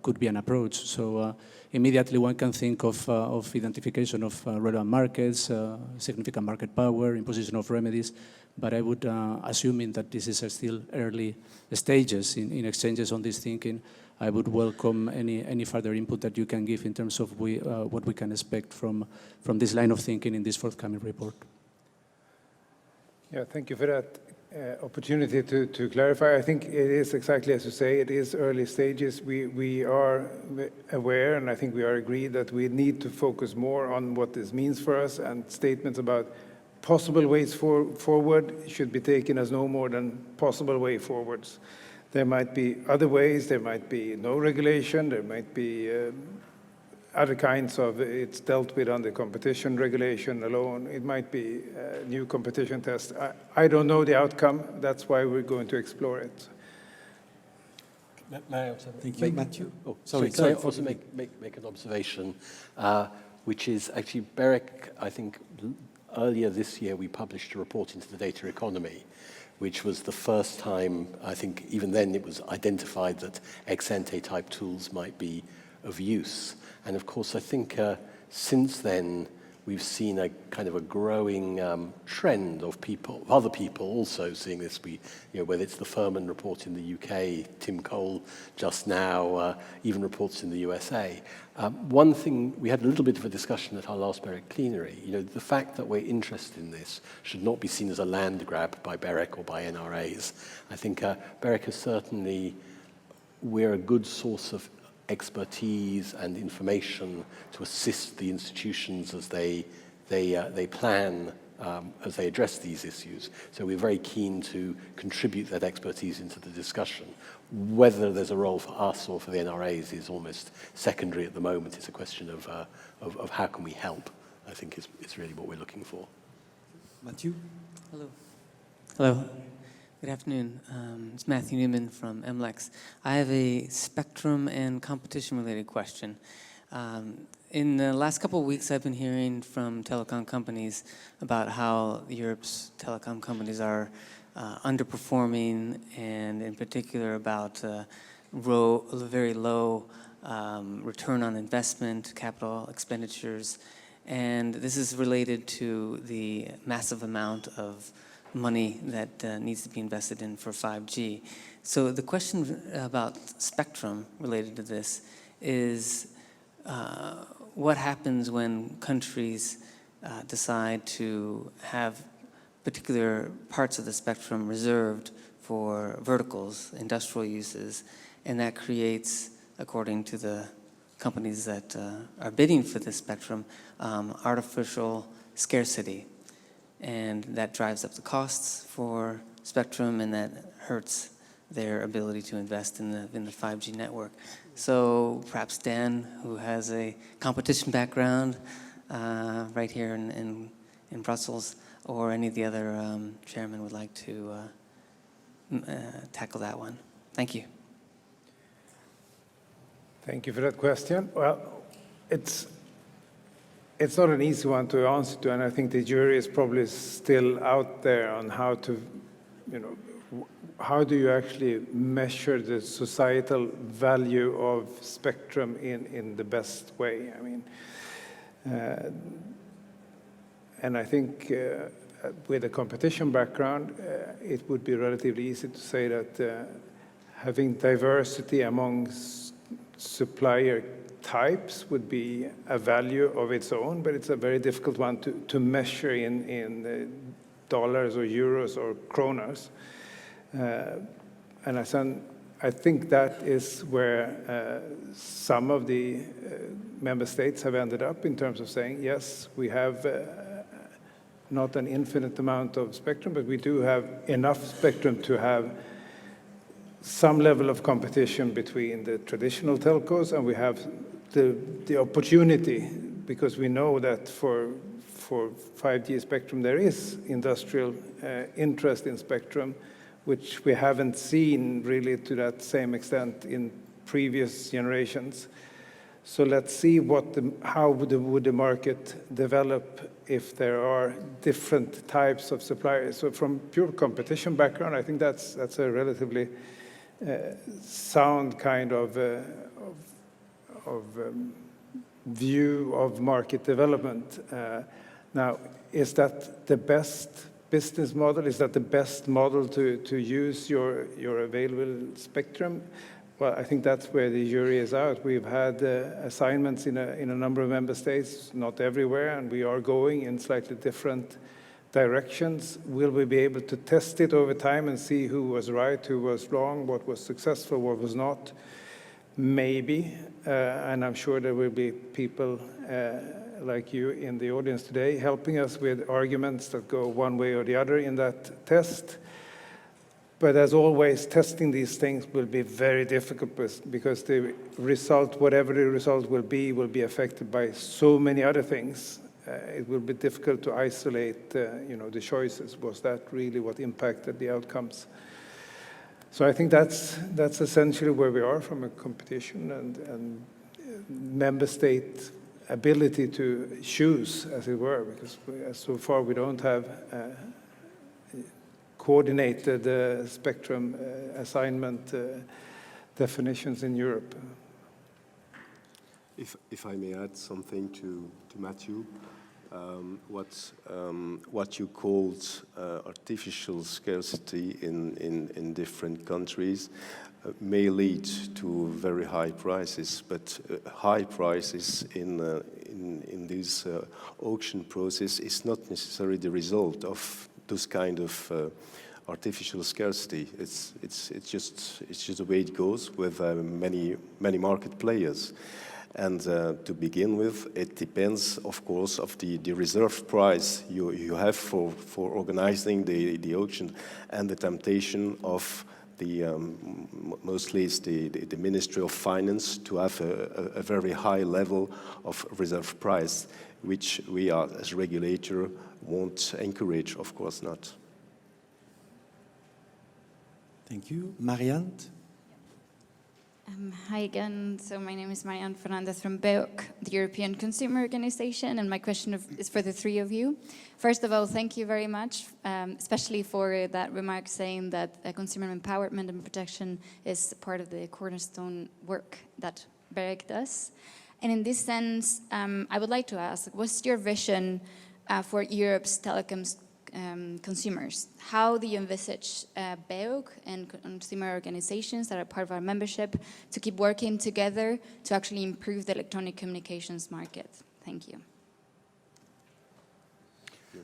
could be an approach. So immediately one can think of identification of relevant markets, significant market power, imposition of remedies, but I would, assuming that this is still early stages in exchanges on this thinking, I would welcome any further input that you can give in terms of what we can expect from this line of thinking in this forthcoming report. Yeah, thank you for that opportunity to clarify. I think it is exactly as you say, it is early stages. We are aware, and I think we are agreed that we need to focus more on what this means for us, and statements about possible ways forward should be taken as no more than possible way forwards. There might be other ways, there might be no regulation, there might be other kinds of, it's dealt with under competition regulation alone. It might be new competition tests. I don't know the outcome. That's why we're going to explore it. May I also Thank you, Matthew. Oh, sorry. Can I also make an observation, which is actually BEREC, I think earlier this year we published a report into the data economy, which was the first time, I think even then it was identified that ex-ante type tools might be of use. And of course, I think since then, we've seen a kind of a growing trend of other people also seeing this. Whether it's the Furman report in the UK, Tim Cole just now, even reports in the USA. One thing, we had a little bit of a discussion at our last BEREC plenary. The fact that we're interested in this should not be seen as a land grab by BEREC or by NRAs. I think BEREC is certainly, we're a good source of expertise and information to assist the institutions as they plan, as they address these issues. So we're very keen to contribute that expertise into the discussion. Whether there's a role for us or for the NRAs is almost secondary at the moment. It's a question of how can we help, I think is really what we're looking for. Matthew? Hello. Hello. Good afternoon. It's Matthew Newman from MLEX. I have a spectrum and competition-related question. In the last couple of weeks, I've been hearing from telecom companies about how Europe's telecom companies are underperforming, and in particular about very low return on investment, capital expenditures, And this is related to the massive amount of money that needs to be invested in for 5G. So the question about spectrum related to this is what happens when countries decide to have particular parts of the spectrum reserved for verticals, industrial uses, and that creates, according to the companies that are bidding for this spectrum, artificial scarcity. And that drives up the costs for spectrum, and that hurts their ability to invest in the 5G network. So perhaps Dan, who has a competition background right here in Brussels, or any of the other chairmen would like to tackle that one. Thank you. Thank you for that question. Well, it's not an easy one to answer to, and I think the jury is probably still out there on how to, how do you actually measure the societal value of spectrum in the best way? I mean, and I think with a competition background, it would be relatively easy to say that having diversity among supplier types would be a value of its own, but it's a very difficult one to measure in dollars or euros or kronas. And I think that is where some of the member states have ended up in terms of saying, yes, we have not an infinite amount of spectrum, but we do have enough spectrum to have some level of competition between the traditional telcos, and we have the opportunity, because we know that for 5G spectrum there is industrial interest in spectrum, which we haven't seen really to that same extent in previous generations. So let's see how would the market develop if there are different types of suppliers. So from pure competition background, I think that's a relatively sound kind of view of market development. Now, is that the best business model? Is that the best model to use your available spectrum? Well, I think that's where the jury is out. We've had assignments in a number of member states, not everywhere, and we are going in slightly different directions. Will we be able to test it over time and see who was right, who was wrong, what was successful, what was not? Maybe, and I'm sure there will be people like you in the audience today helping us with arguments that go one way or the other in that test. But as always, testing these things will be very difficult because the result, whatever the result will be affected by so many other things. It will be difficult to isolate, the choices. Was that really what impacted the outcomes? So I think that's essentially where we are from a competition and member state ability to choose, as it were, because so far we don't have coordinated spectrum assignment definitions in Europe. If I may add something to Matthew, what you called artificial scarcity in different countries may lead to very high prices, but high prices in this auction process is not necessarily the result of this kind of artificial scarcity. It's just the way it goes with many market players. And to begin with, it depends, of course, of the reserve price you have for organizing the auction, and the temptation of mostly it's the Ministry of Finance to have a very high level of reserve price, which we as regulator won't encourage, of course not. Thank you. Marianne? Hi again. So my name is Marianne Fernandez from BEREC, the European Consumer Organization, and my question is for the three of you. First of all, thank you very much, especially for that remark saying that consumer empowerment and protection is part of the cornerstone work that BEREC does. And in this sense, I would like to ask, what's your vision for Europe's telecoms consumers? How do you envisage BEREC and consumer organizations that are part of our membership to keep working together to actually improve the electronic communications market? Thank you. You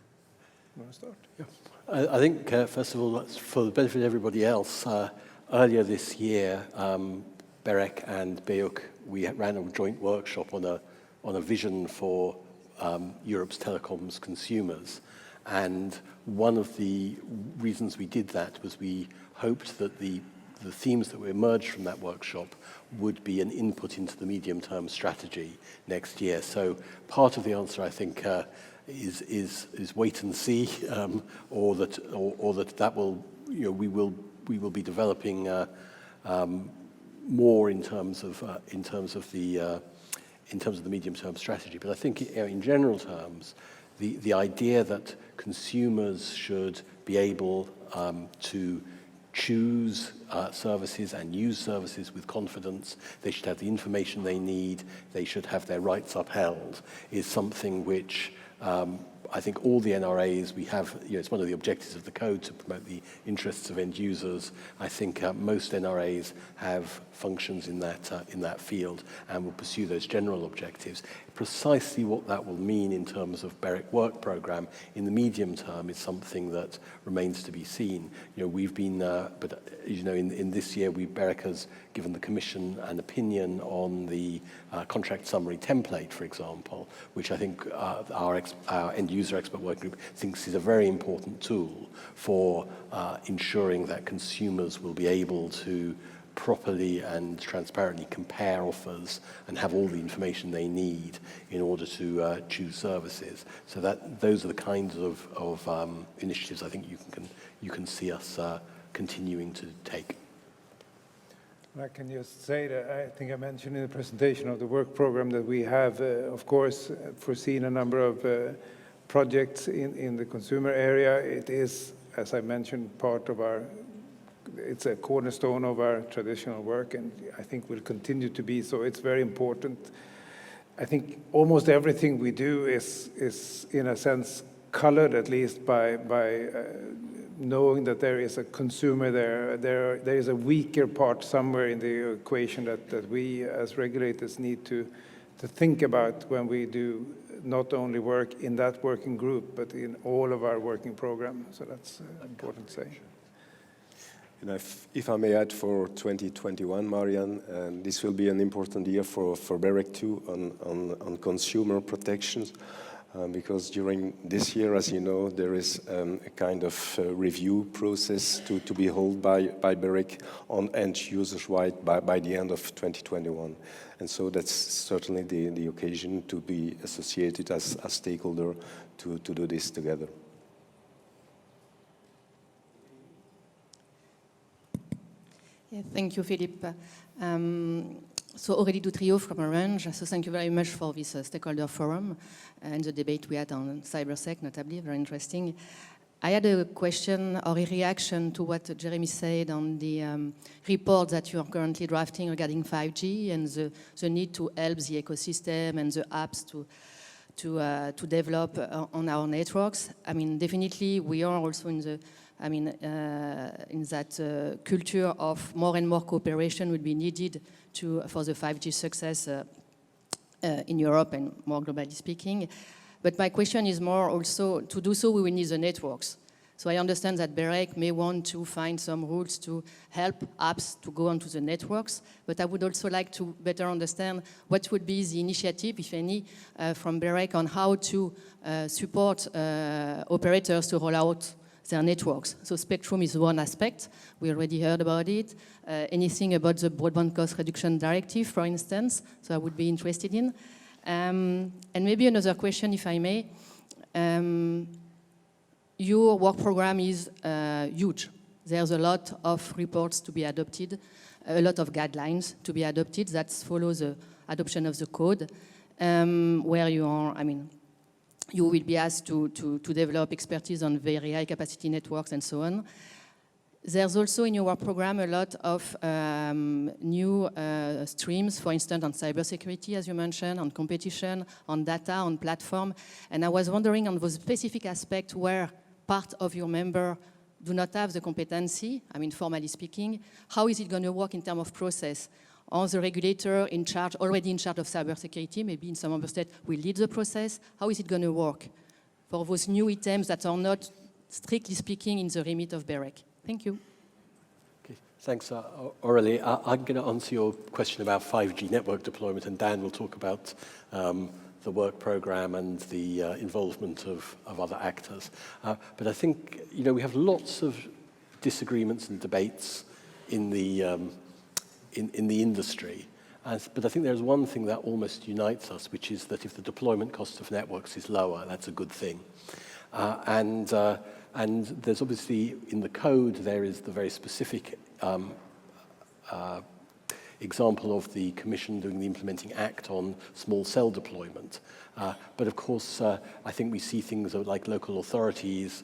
want to start? Yeah. I think, first of all, for the benefit of everybody else, earlier this year, BEREC and BEREC, we ran a joint workshop on a vision for Europe's telecoms consumers. And one of the reasons we did that was we hoped that the themes that emerged from that workshop would be an input into the medium-term strategy next year. So part of the answer, I think, is wait and see, or that will, you know, we will be developing more in terms of the medium-term strategy. But I think, you know, in general terms, the idea that consumers should be able to choose services and use services with confidence, they should have the information they need, they should have their rights upheld, is something which I think all the NRAs we have, you know, it's one of the objectives of the code to promote the interests of end users. I think most NRAs have functions in that field and will pursue those general objectives. Precisely what that will mean in terms of BEREC Work Programme in the medium term is something that remains to be seen. You know, we've been, but you know, in this year, BEREC has given the Commission an opinion on the contract summary template, for example, which I think our end user expert working group thinks is a very important tool for ensuring that consumers will be able to properly and transparently compare offers and have all the information they need in order to choose services. So that those are the kinds of initiatives I think you can see us continuing to take. I can just say that I think I mentioned in the presentation of the work program that we have, of course, foreseen a number of projects in the consumer area. It is, as I mentioned, part of it's a cornerstone of our traditional work, and I think will continue to be so. It's very important. I think almost everything we do is in a sense colored, at least by knowing that there is a consumer there. There is a weaker part somewhere in the equation that we as regulators need to think about when we do not only work in that working group, but in all of our working program. So that's important to say. And if I may add, for 2021, Marianne, this will be an important year for BEREC too on consumer protections, because during this year, as you know, there is a kind of review process to be held by BEREC on end users' rights by the end of 2021. And so that's certainly the occasion to be associated as a stakeholder to do this together. Yeah, thank you, Philippe. So Aurélie Doutrio from Orange. So thank you very much for this stakeholder forum and the debate we had on cybersec, notably, very interesting. I had a question or a reaction to what Jeremy said on the report that you are currently drafting regarding 5G and the need to help the ecosystem and the apps to develop on our networks. I mean, definitely we are also in the in that culture of more and more cooperation would be needed for the 5G success in Europe and more globally speaking. But my question is more also, to do so we will need the networks. So I understand that BEREC may want to find some rules to help apps to go onto the networks, but I would also like to better understand what would be the initiative, if any, from BEREC on how to support operators to roll out their networks. So spectrum is one aspect. We already heard about it. Anything about the Broadband Cost Reduction Directive, for instance, so I would be interested in. And maybe another question, if I may. Your work program is huge. There's a lot of reports to be adopted, a lot of guidelines to be adopted that follow the adoption of the code, where you are, you will be asked to develop expertise on very high capacity networks and so on. There's also in your work program a lot of new streams, for instance, on cybersecurity, as you mentioned, on competition, on data, on platform. And I was wondering on those specific aspects where part of your member do not have the competency, I mean, formally speaking, how is it going to work in terms of process? Or the regulator in charge, already in charge of cybersecurity, maybe in some member state, will lead the process? How is it going to work for those new items that are not, strictly speaking, in the remit of BEREC? Thank you. Okay, thanks, Aurélie. I'm going to answer your question about 5G network deployment, and Dan will talk about the work program and the involvement of other actors. But I think, we have lots of disagreements and debates in the industry. But I think there's one thing that almost unites us, which is that if the deployment cost of networks is lower, that's a good thing. And there's obviously, in the code, there is the very specific example of the Commission doing the implementing act on small cell deployment. But of course, I think we see things like local authorities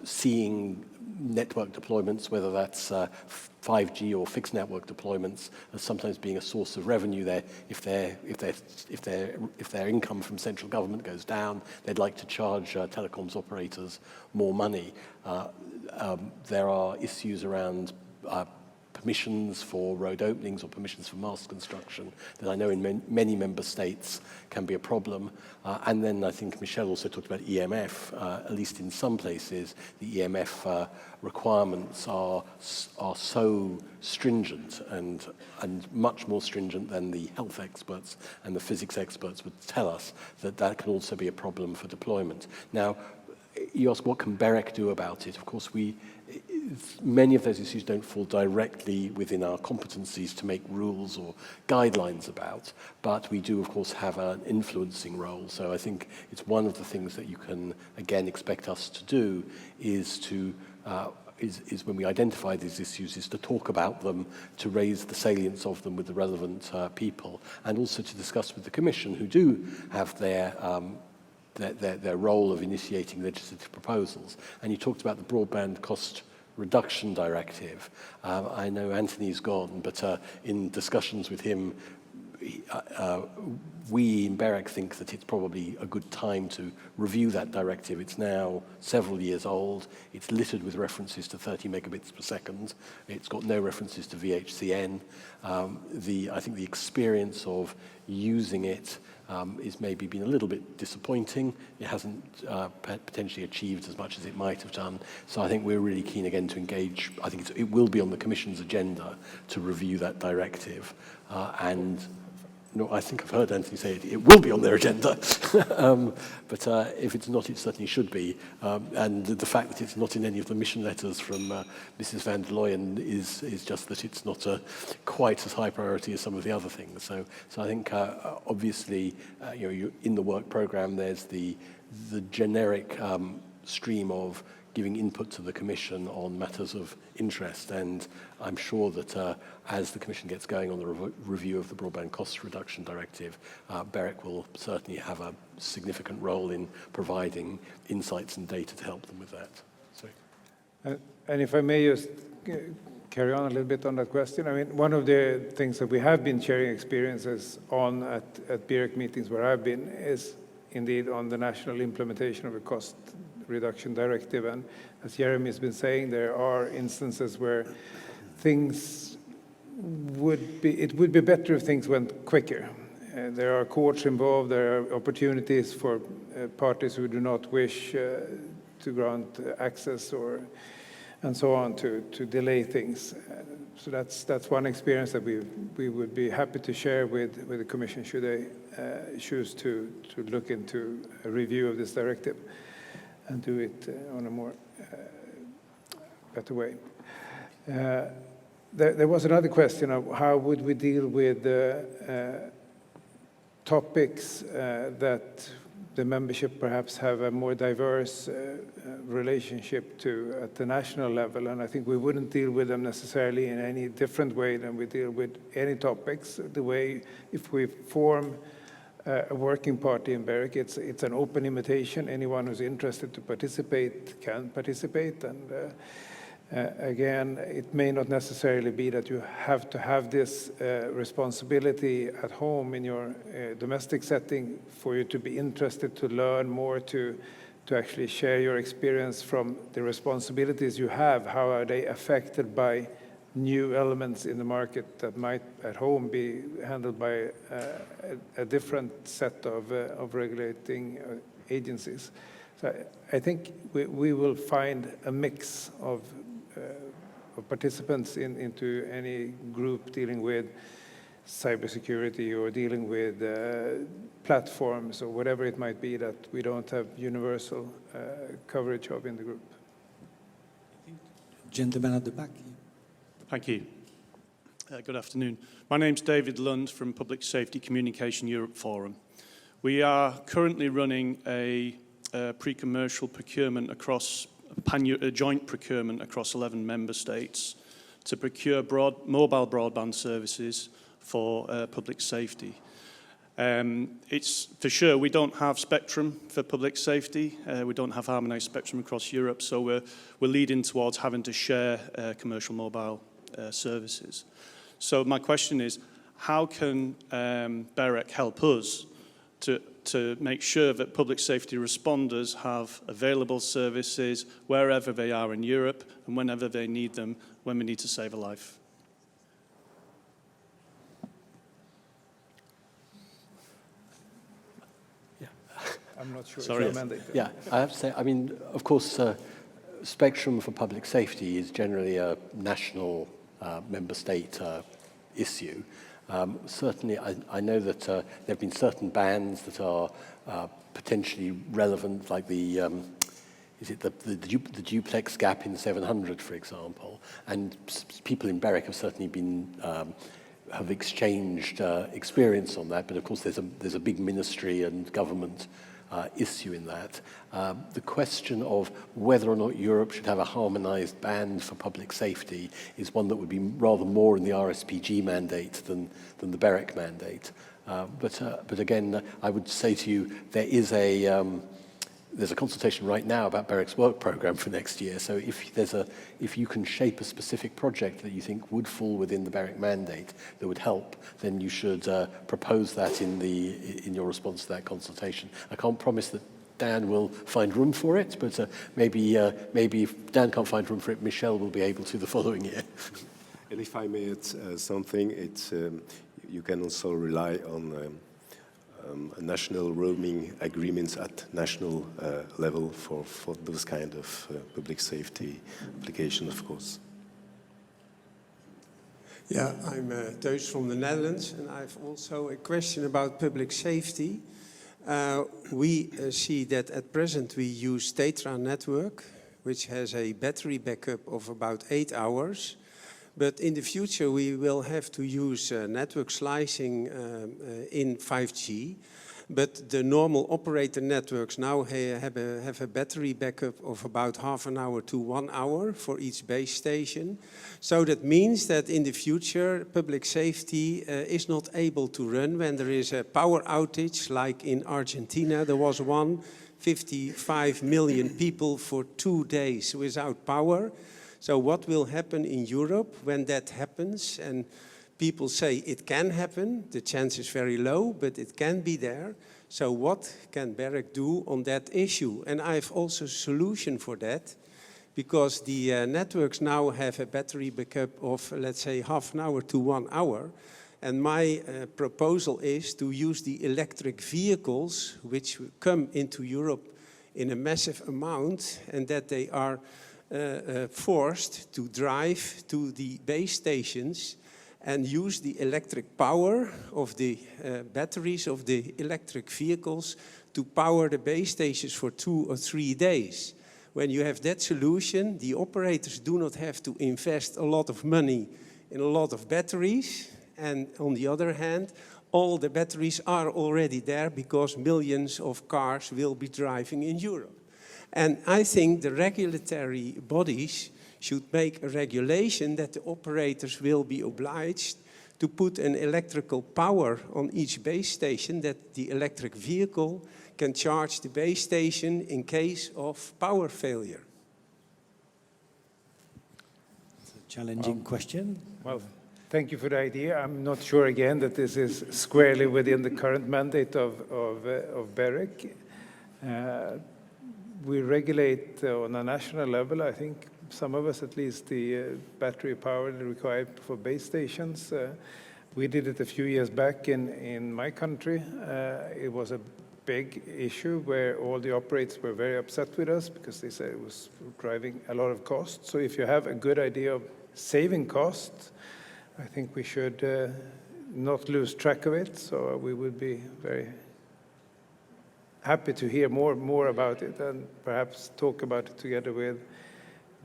seeing network deployments, whether that's 5G or fixed network deployments, as sometimes being a source of revenue there. If their income from central government goes down, they'd like to charge telecoms operators more money. There are issues around permissions for road openings or permissions for mast construction that I know in many member states can be a problem. And then I think Michel also talked about EMF. At least in some places, the EMF requirements are so stringent and much more stringent than the health experts and the physics experts would tell us, that can also be a problem for deployment. Now, you ask what can BEREC do about it? Of course, many of those issues don't fall directly within our competencies to make rules or guidelines about, but we do, of course, have an influencing role. So I think it's one of the things that you can, again, expect us to do is when we identify these issues, is to talk about them, to raise the salience of them with the relevant people, and also to discuss with the Commission, who do have their role of initiating legislative proposals. And you talked about the Broadband Cost Reduction Directive. I know Anthony's gone, but in discussions with him, we in BEREC think that it's probably a good time to review that directive. It's now several years old. It's littered with references to 30 megabits per second. It's got no references to VHCN. I think the experience of using it is maybe been a little bit disappointing. It hasn't potentially achieved as much as it might have done. So I think we're really keen again to engage. I think it will be on the Commission's agenda to review that directive. I think I've heard Anthony say it will be on their agenda. But if it's not, it certainly should be. And the fact that it's not in any of the mission letters from Mrs. Van Bellinghen is just that it's not quite as high priority as some of the other things. So I think obviously, in the work program, there's the generic stream of giving input to the Commission on matters of interest, and I'm sure that as the Commission gets going on the review of the Broadband Cost Reduction Directive, BEREC will certainly have a significant role in providing insights and data to help them with that. And if I may just carry on a little bit on that question, I mean, one of the things that we have been sharing experiences on at BEREC meetings where I've been is indeed on the national implementation of a cost reduction directive. And as Jeremy has been saying, there are instances where it would be better if things went quicker. There are courts involved, there are opportunities for parties who do not wish to grant access and so on to delay things. So that's one experience that we would be happy to share with the Commission should they choose to look into a review of this directive and do it on a more better way. There was another question of how would we deal with topics that the membership perhaps have a more diverse relationship to at the national level, and I think we wouldn't deal with them necessarily in any different way than we deal with any topics. The way, if we form a working party in BEREC, it's an open invitation. Anyone who's interested to participate can participate, and Again, it may not necessarily be that you have to have this responsibility at home in your domestic setting for you to be interested to learn more, to actually share your experience from the responsibilities you have. How are they affected by new elements in the market that might at home be handled by a different set of regulating agencies? So I think we will find a mix of participants into any group dealing with cybersecurity or dealing with platforms or whatever it might be that we don't have universal coverage of in the group. Gentleman at the back. Thank you. Good afternoon. My name's David Lund from Public Safety Communication Europe Forum. We are currently running a pre-commercial procurement across a joint procurement across 11 member states to procure mobile broadband services for public safety. It's for sure we don't have spectrum for public safety. We don't have harmonized spectrum across Europe, so we're leading towards having to share commercial mobile services. So my question is, how can BEREC help us to make sure that public safety responders have available services wherever they are in Europe and whenever they need them when we need to save a life? Yeah. I'm not sure. Sorry. Yeah, I have to say, I mean, of course, spectrum for public safety is generally a national member state issue. Certainly, I know that there have been certain bands that are potentially relevant, like the duplex gap in 700, for example. And people in BEREC have certainly been have exchanged experience on that. But of course, there's a big ministry and government issue in that. The question of whether or not Europe should have a harmonized band for public safety is one that would be rather more in the RSPG mandate than the BEREC mandate. But again, I would say to you, there's a consultation right now about BEREC's work programme for next year. So if you can shape a specific project that you think would fall within the BEREC mandate that would help, then you should propose that in your response to that consultation. I can't promise that Dan will find room for it, but maybe if Dan can't find room for it, Michel will be able to the following year. And if I may add something, you can also rely on national roaming agreements at national level for those kind of public safety application, of course. Yeah, I'm Teus from the Netherlands, and I have also a question about public safety. We see that at present we use Tetra network, which has a battery backup of about 8 hours. But in the future, we will have to use network slicing in 5G. But the normal operator networks now have a battery backup of about half an hour to 1 hour for each base station. So that means that in the future, public safety is not able to run when there is a power outage, like in Argentina. There was 55 million people for 2 days without power. So what will happen in Europe when that happens? And people say it can happen. The chance is very low, but it can be there. So what can BEREC do on that issue? And I have also a solution for that, because the networks now have a battery backup of, let's say, half an hour to 1 hour. And my proposal is to use the electric vehicles, which come into Europe in a massive amount, and that they are forced to drive to the base stations and use the electric power of the batteries of the electric vehicles to power the base stations for 2 or 3 days. When you have that solution, the operators do not have to invest a lot of money in a lot of batteries. And on the other hand, all the batteries are already there because millions of cars will be driving in Europe. And I think the regulatory bodies should make a regulation that the operators will be obliged to put an electrical power on each base station, that the electric vehicle can charge the base station in case of power failure. challenging question. Well, thank you for the idea. I'm not sure again that this is squarely within the current mandate of BEREC. We regulate on a national level, I think, some of us at least, the battery power required for base stations. We did it a few years back in my country. It was a big issue where all the operators were very upset with us because they said it was driving a lot of costs. So if you have a good idea of saving costs, I think we should not lose track of it. So we would be very happy to hear more about it and perhaps talk about it together with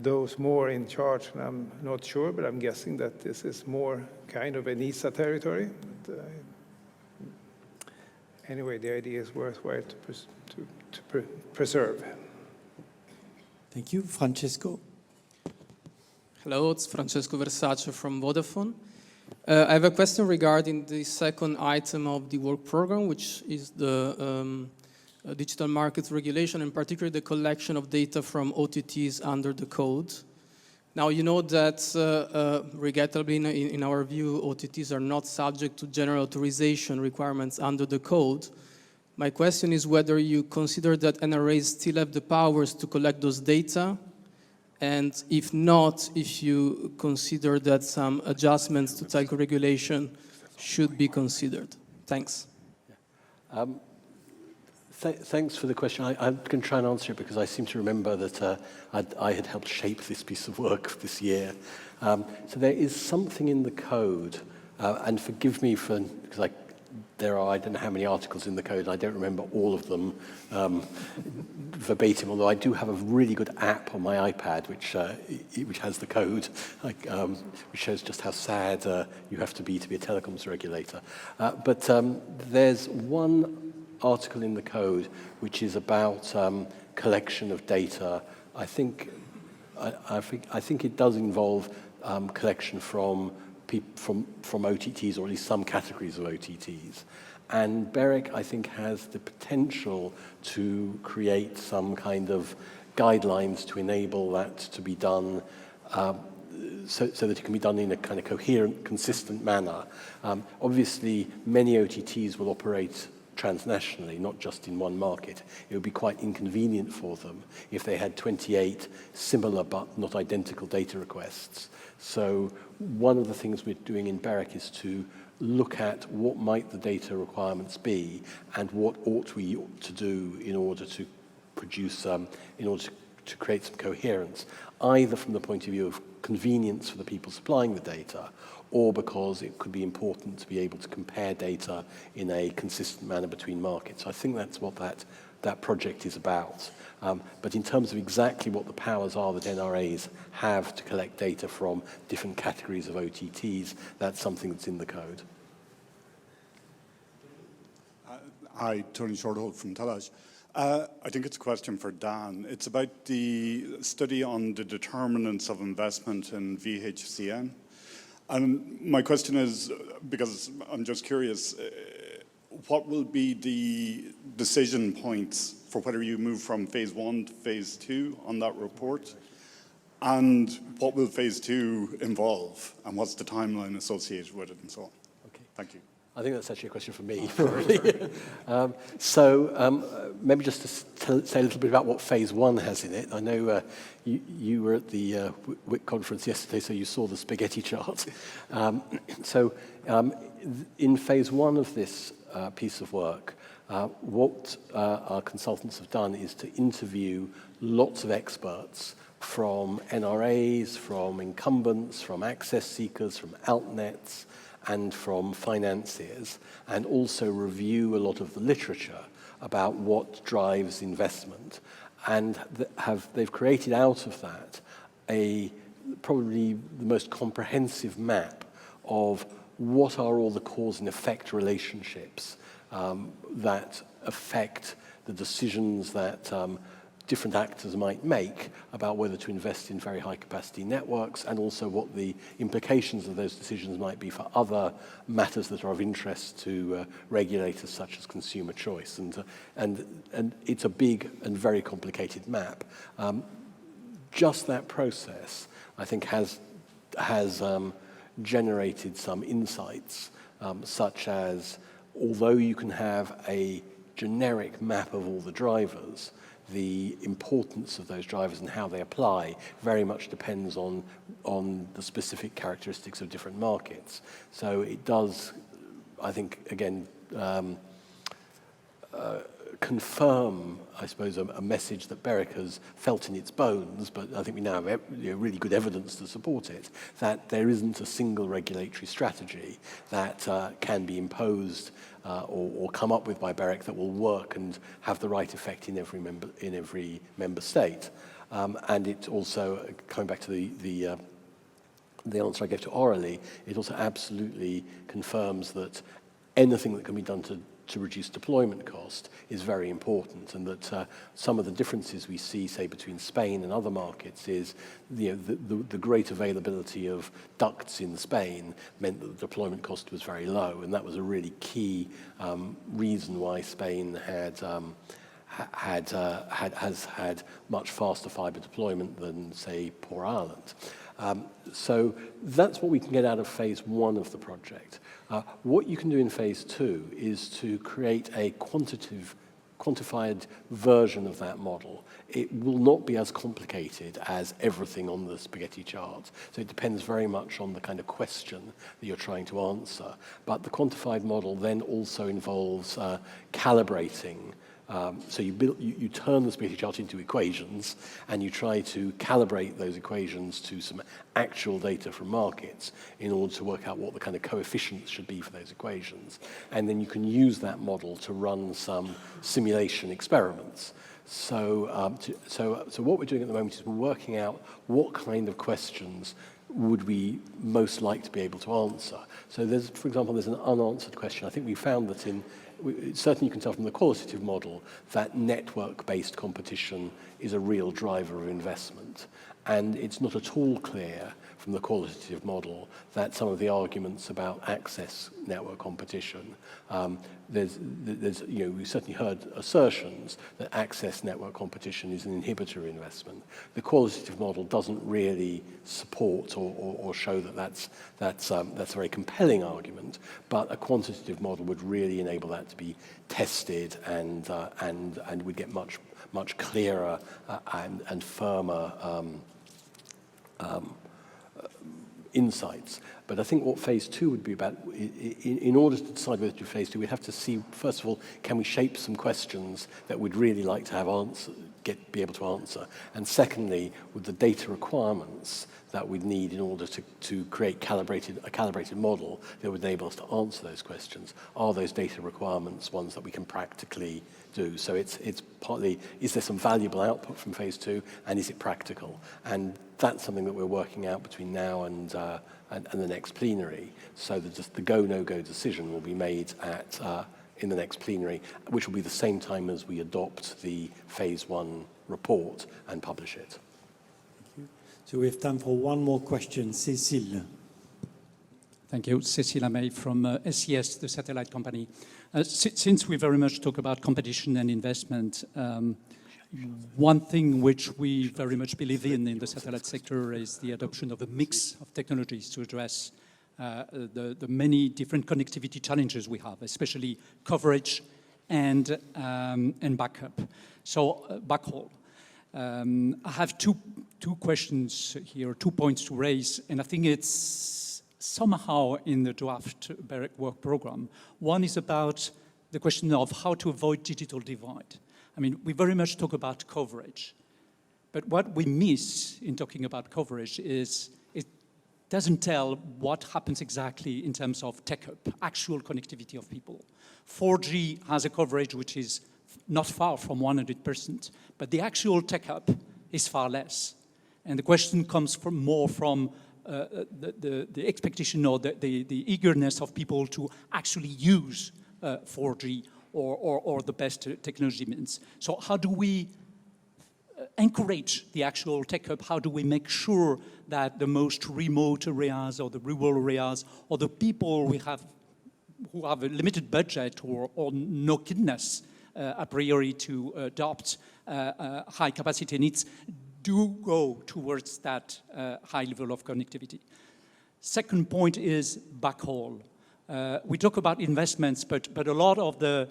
those more in charge. And I'm not sure, but I'm guessing that this is more kind of an ESA territory. But, anyway, the idea is worthwhile to preserve. Thank you. Francesco? Hello, it's Francesco Versace from Vodafone. I have a question regarding the second item of the work program, which is the digital markets regulation, and particularly the collection of data from OTTs under the code. Now, you know that, regrettably, in our view, OTTs are not subject to general authorization requirements under the code. My question is whether you consider that NRAs still have the powers to collect those data, and if not, if you consider that some adjustments to telco regulation should be considered. Thanks. Thanks for the question. I'm going to try and answer it because I seem to remember that I had helped shape this piece of work this year. So there is something in the code, and forgive me for, because there are, I don't know how many articles in the code, I don't remember all of them verbatim, although I do have a really good app on my iPad which has the code, which shows just how sad you have to be a telecoms regulator. But there's one article in the code which is about collection of data. I think it does involve collection from OTTs, or at least some categories of OTTs. And BEREC, I think, has the potential to create some kind of guidelines to enable that to be done so that it can be done in a kind of coherent, consistent manner. Obviously, many OTTs will operate transnationally, not just in one market. It would be quite inconvenient for them if they had 28 similar but not identical data requests. So one of the things we're doing in BEREC is to look at what might the data requirements be and what ought we to do in order to produce, in order to create some coherence, either from the point of view of convenience for the people supplying the data, or because it could be important to be able to compare data in a consistent manner between markets. So I think that's what that project is about. But in terms of exactly what the powers are that NRAs have to collect data from different categories of OTTs, that's something that's in the code. Hi, Tony Shorthold from Telage. I think it's a question for Dan. It's about the study on the determinants of investment in VHCN. And my question is, because I'm just curious, what will be the decision points for whether you move from phase 1 to phase 2 on that report? And what will phase 2 involve? And what's the timeline associated with it and so on? Okay. Thank you. I think that's actually a question for me, probably. Maybe just to say a little bit about what phase 1 has in it. I know you were at the WIC conference yesterday, so you saw the spaghetti chart. In phase 1 of this piece of work, what our consultants have done is to interview lots of experts from NRAs, from incumbents, from access seekers, from altnets, and from financiers, and also review a lot of the literature about what drives investment. And they've created out of that probably the most comprehensive map of what are all the cause and effect relationships that affect the decisions that different actors might make about whether to invest in very high capacity networks, and also what the implications of those decisions might be for other matters that are of interest to regulators such as consumer choice. And it's a big and very complicated map. Just that process, I think, has generated some insights, such as, although you can have a generic map of all the drivers, the importance of those drivers and how they apply very much depends on the specific characteristics of different markets. So it does, I think, again, confirm, I suppose, a message that BEREC has felt in its bones, but I think we now have really good evidence to support it, that there isn't a single regulatory strategy that can be imposed or come up with by BEREC that will work and have the right effect in every member state. And it also, coming back to the answer I gave to orally, it also absolutely confirms that anything that can be done to reduce deployment cost is very important, and that some of the differences we see, say, between Spain and other markets is the great availability of ducts in Spain meant that the deployment cost was very low, and that was a really key reason why Spain has had much faster fibre deployment than, say, poor Ireland. So that's what we can get out of phase 1 of the project. What you can do in phase 2 is to create a quantified version of that model. It will not be as complicated as everything on the spaghetti chart. So it depends very much on the kind of question that you're trying to answer. But the quantified model then also involves calibrating. So you turn the spaghetti chart into equations, and you try to calibrate those equations to some actual data from markets in order to work out what the kind of coefficients should be for those equations. And then you can use that model to run some simulation experiments. So what we're doing at the moment is we're working out what kind of questions would we most like to be able to answer. So for example, there's an unanswered question. I think we found that certainly you can tell from the qualitative model that network-based competition is a real driver of investment. And it's not at all clear from the qualitative model that some of the arguments about access network competition, we've certainly heard assertions that access network competition is an inhibitor of investment. The qualitative model doesn't really support or show that that's a very compelling argument, but a quantitative model would really enable that to be tested and we'd get much clearer and firmer insights. But I think what phase 2 would be about, in order to decide whether to do phase 2, we'd have to see, first of all, can we shape some questions that we'd really like to have be able to answer? And secondly, with the data requirements that we'd need in order to create a calibrated model that would enable us to answer those questions, are those data requirements ones that we can practically do? So it's partly, is there some valuable output from phase 2, and is it practical? And that's something that we're working out between now and the next plenary, so that just the go, no-go decision will be made in the next plenary, which will be the same time as we adopt the phase 1 report and publish it. Thank you. So we have time for one more question. Cécile. Thank you. Cécile Amey from SES, the satellite company. Since we very much talk about competition and investment, one thing which we very much believe in the satellite sector is the adoption of a mix of technologies to address the many different connectivity challenges we have, especially coverage and backup. So backhaul. I have two questions here, 2 points to raise, and I think it's somehow in the draft BEREC Work Programme. One is about the question of how to avoid digital divide. I mean, we very much talk about coverage, but what we miss in talking about coverage is it doesn't tell what happens exactly in terms of take-up, actual connectivity of people. 4G has a coverage which is not far from 100%, but the actual take-up is far less. And the question comes more from the expectation or the eagerness of people to actually use 4G or the best technology means. So how do we encourage the actual take-up? How do we make sure that the most remote areas or the rural areas or the people who have a limited budget or no keenness a priori to adopt high capacity needs do go towards that high level of connectivity. Second point is backhaul. We talk about investments, but a lot of the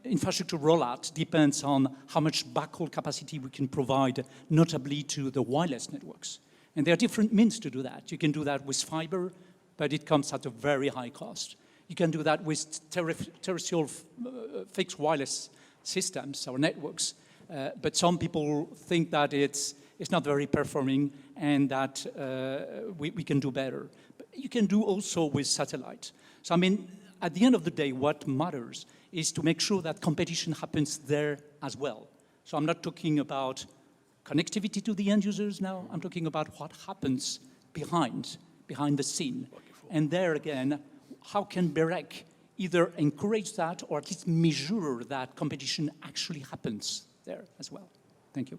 infrastructure rollout depends on how much backhaul capacity we can provide, notably to the wireless networks. And there are different means to do that. You can do that with fiber, but it comes at a very high cost. You can do that with terrestrial fixed wireless systems or networks, but some people think that it's not very performing and that we can do better. But you can do also with satellite. So I mean, at the end of the day, what matters is to make sure that competition happens there as well. So I'm not talking about connectivity to the end users now, I'm talking about what happens behind the scene. And there again, how can BEREC either encourage that or at least measure that competition actually happens there as well? Thank you.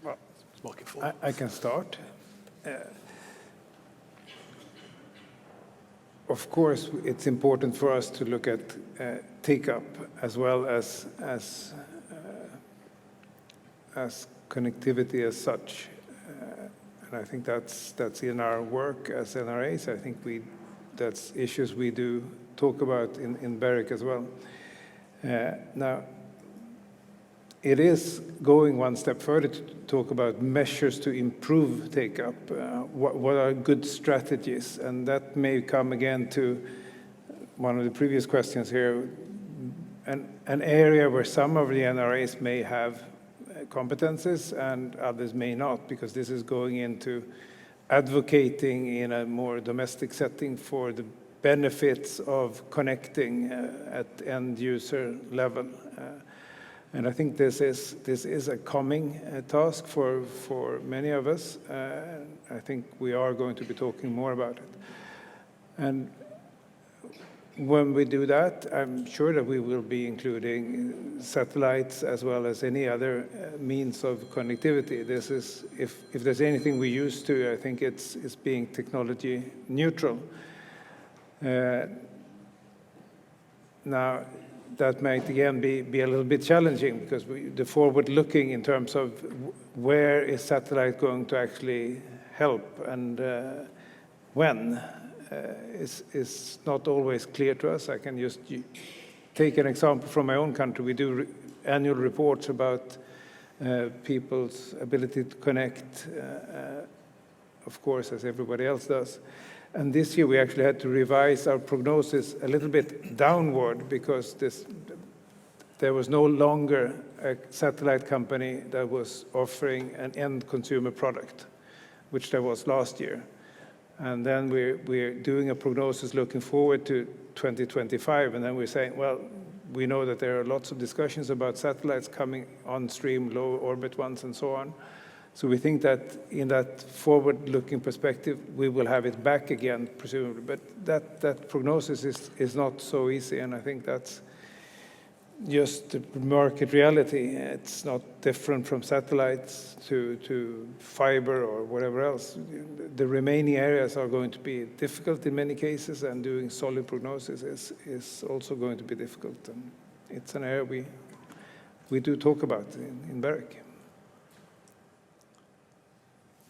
Well, I can start. Of course, it's important for us to look at take-up as well as connectivity as such. And I think that's in our work as NRAs. I think that's issues we do talk about in BEREC as well. Now, it is going one step further to talk about measures to improve take-up. What are good strategies? And that may come again to one of the previous questions here, an area where some of the NRAs may have competences and others may not, because this is going into advocating in a more domestic setting for the benefits of connecting at end user level. And I think this is a coming task for many of us. I think we are going to be talking more about it. And when we do that, I'm sure that we will be including satellites as well as any other means of connectivity. This is, if there's anything we used to, I think it's being technology neutral. Now, that might again be a little bit challenging because the forward-looking in terms of where is satellite going to actually help and when is not always clear to us. I can just take an example from my own country. We do annual reports about people's ability to connect, of course, as everybody else does. And this year we actually had to revise our prognosis a little bit downward because there was no longer a satellite company that was offering an end consumer product, which there was last year. And then we're doing a prognosis looking forward to 2025, and then we're saying, well, we know that there are lots of discussions about satellites coming on stream, low orbit ones, and so on. So we think that in that forward-looking perspective, we will have it back again, presumably. But that prognosis is not so easy, and I think that's just the market reality. It's not different from satellites to fiber or whatever else. The remaining areas are going to be difficult in many cases, and doing solid prognosis is also going to be difficult. And it's an area we do talk about in BEREC.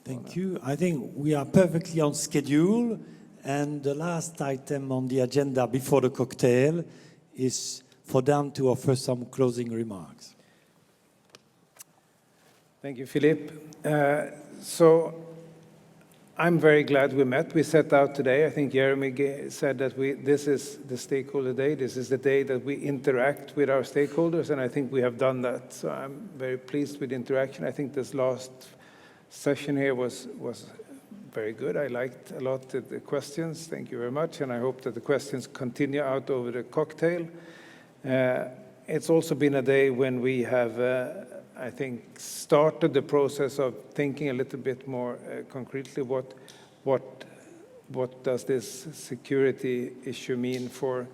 Thank you. I think we are perfectly on schedule, and the last item on the agenda before the cocktail is for Dan to offer some closing remarks. Thank you, Philippe. So I'm very glad we met. We set out today. I think Jeremy said that this is the stakeholder day. This is the day that we interact with our stakeholders, and I think we have done that. So I'm very pleased with the interaction. I think this last session here was very good. I liked a lot of the questions. Thank you very much, and I hope that the questions continue out over the cocktail. It's also been a day when we have, I think, started the process of thinking a little bit more concretely what does this security issue mean for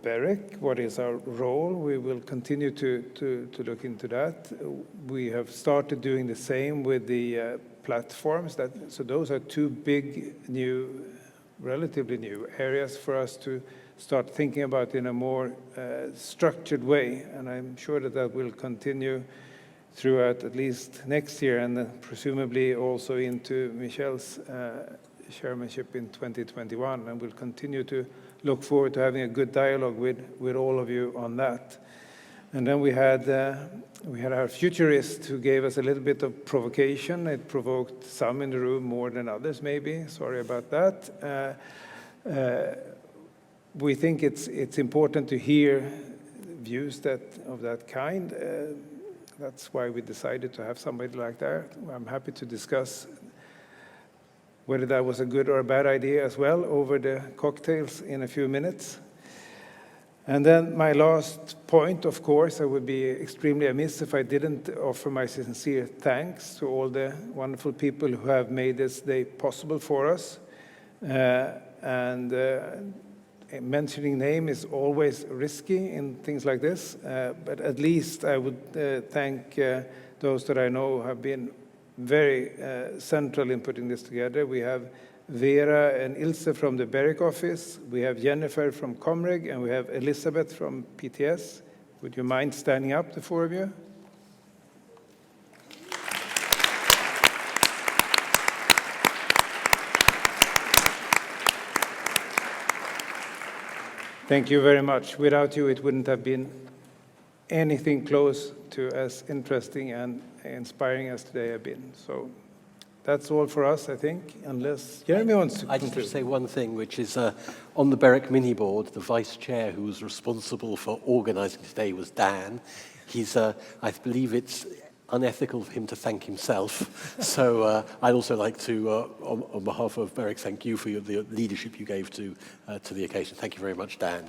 BEREC? What is our role? We will continue to look into that. We have started doing the same with the platforms. So those are two big new relatively new areas for us to start thinking about in a more structured way. And I'm sure that that will continue throughout at least next year and presumably also into Michel's chairmanship in 2021. And we'll continue to look forward to having a good dialogue with all of you on that. And then we had our futurist who gave us a little bit of provocation. It provoked some in the room more than others, maybe. Sorry about that. We think it's important to hear views of that kind. That's why we decided to have somebody like that. I'm happy to discuss whether that was a good or a bad idea as well over the cocktails in a few minutes. And then my last point, of course, I would be extremely amiss if I didn't offer my sincere thanks to all the wonderful people who have made this day possible for us. Mentioning name is always risky in things like this, but at least I would thank those that I know have been very central in putting this together. We have Vera and Ilse from the BEREC office, we have Jennifer from Comreg, and we have Elizabeth from PTS. Would you mind standing up, the four of you? Thank you very much. Without you, it wouldn't have been anything close to as interesting and inspiring as today have been. So that's all for us, I think, unless Jeremy wants to I just want to say one thing, which is on the BEREC mini board, the vice chair who was responsible for organizing today was Dan. He's, I believe it's unethical for him to thank himself. So I'd also like to, on behalf of BEREC, thank you for the leadership you gave to the occasion. Thank you very much, Dan.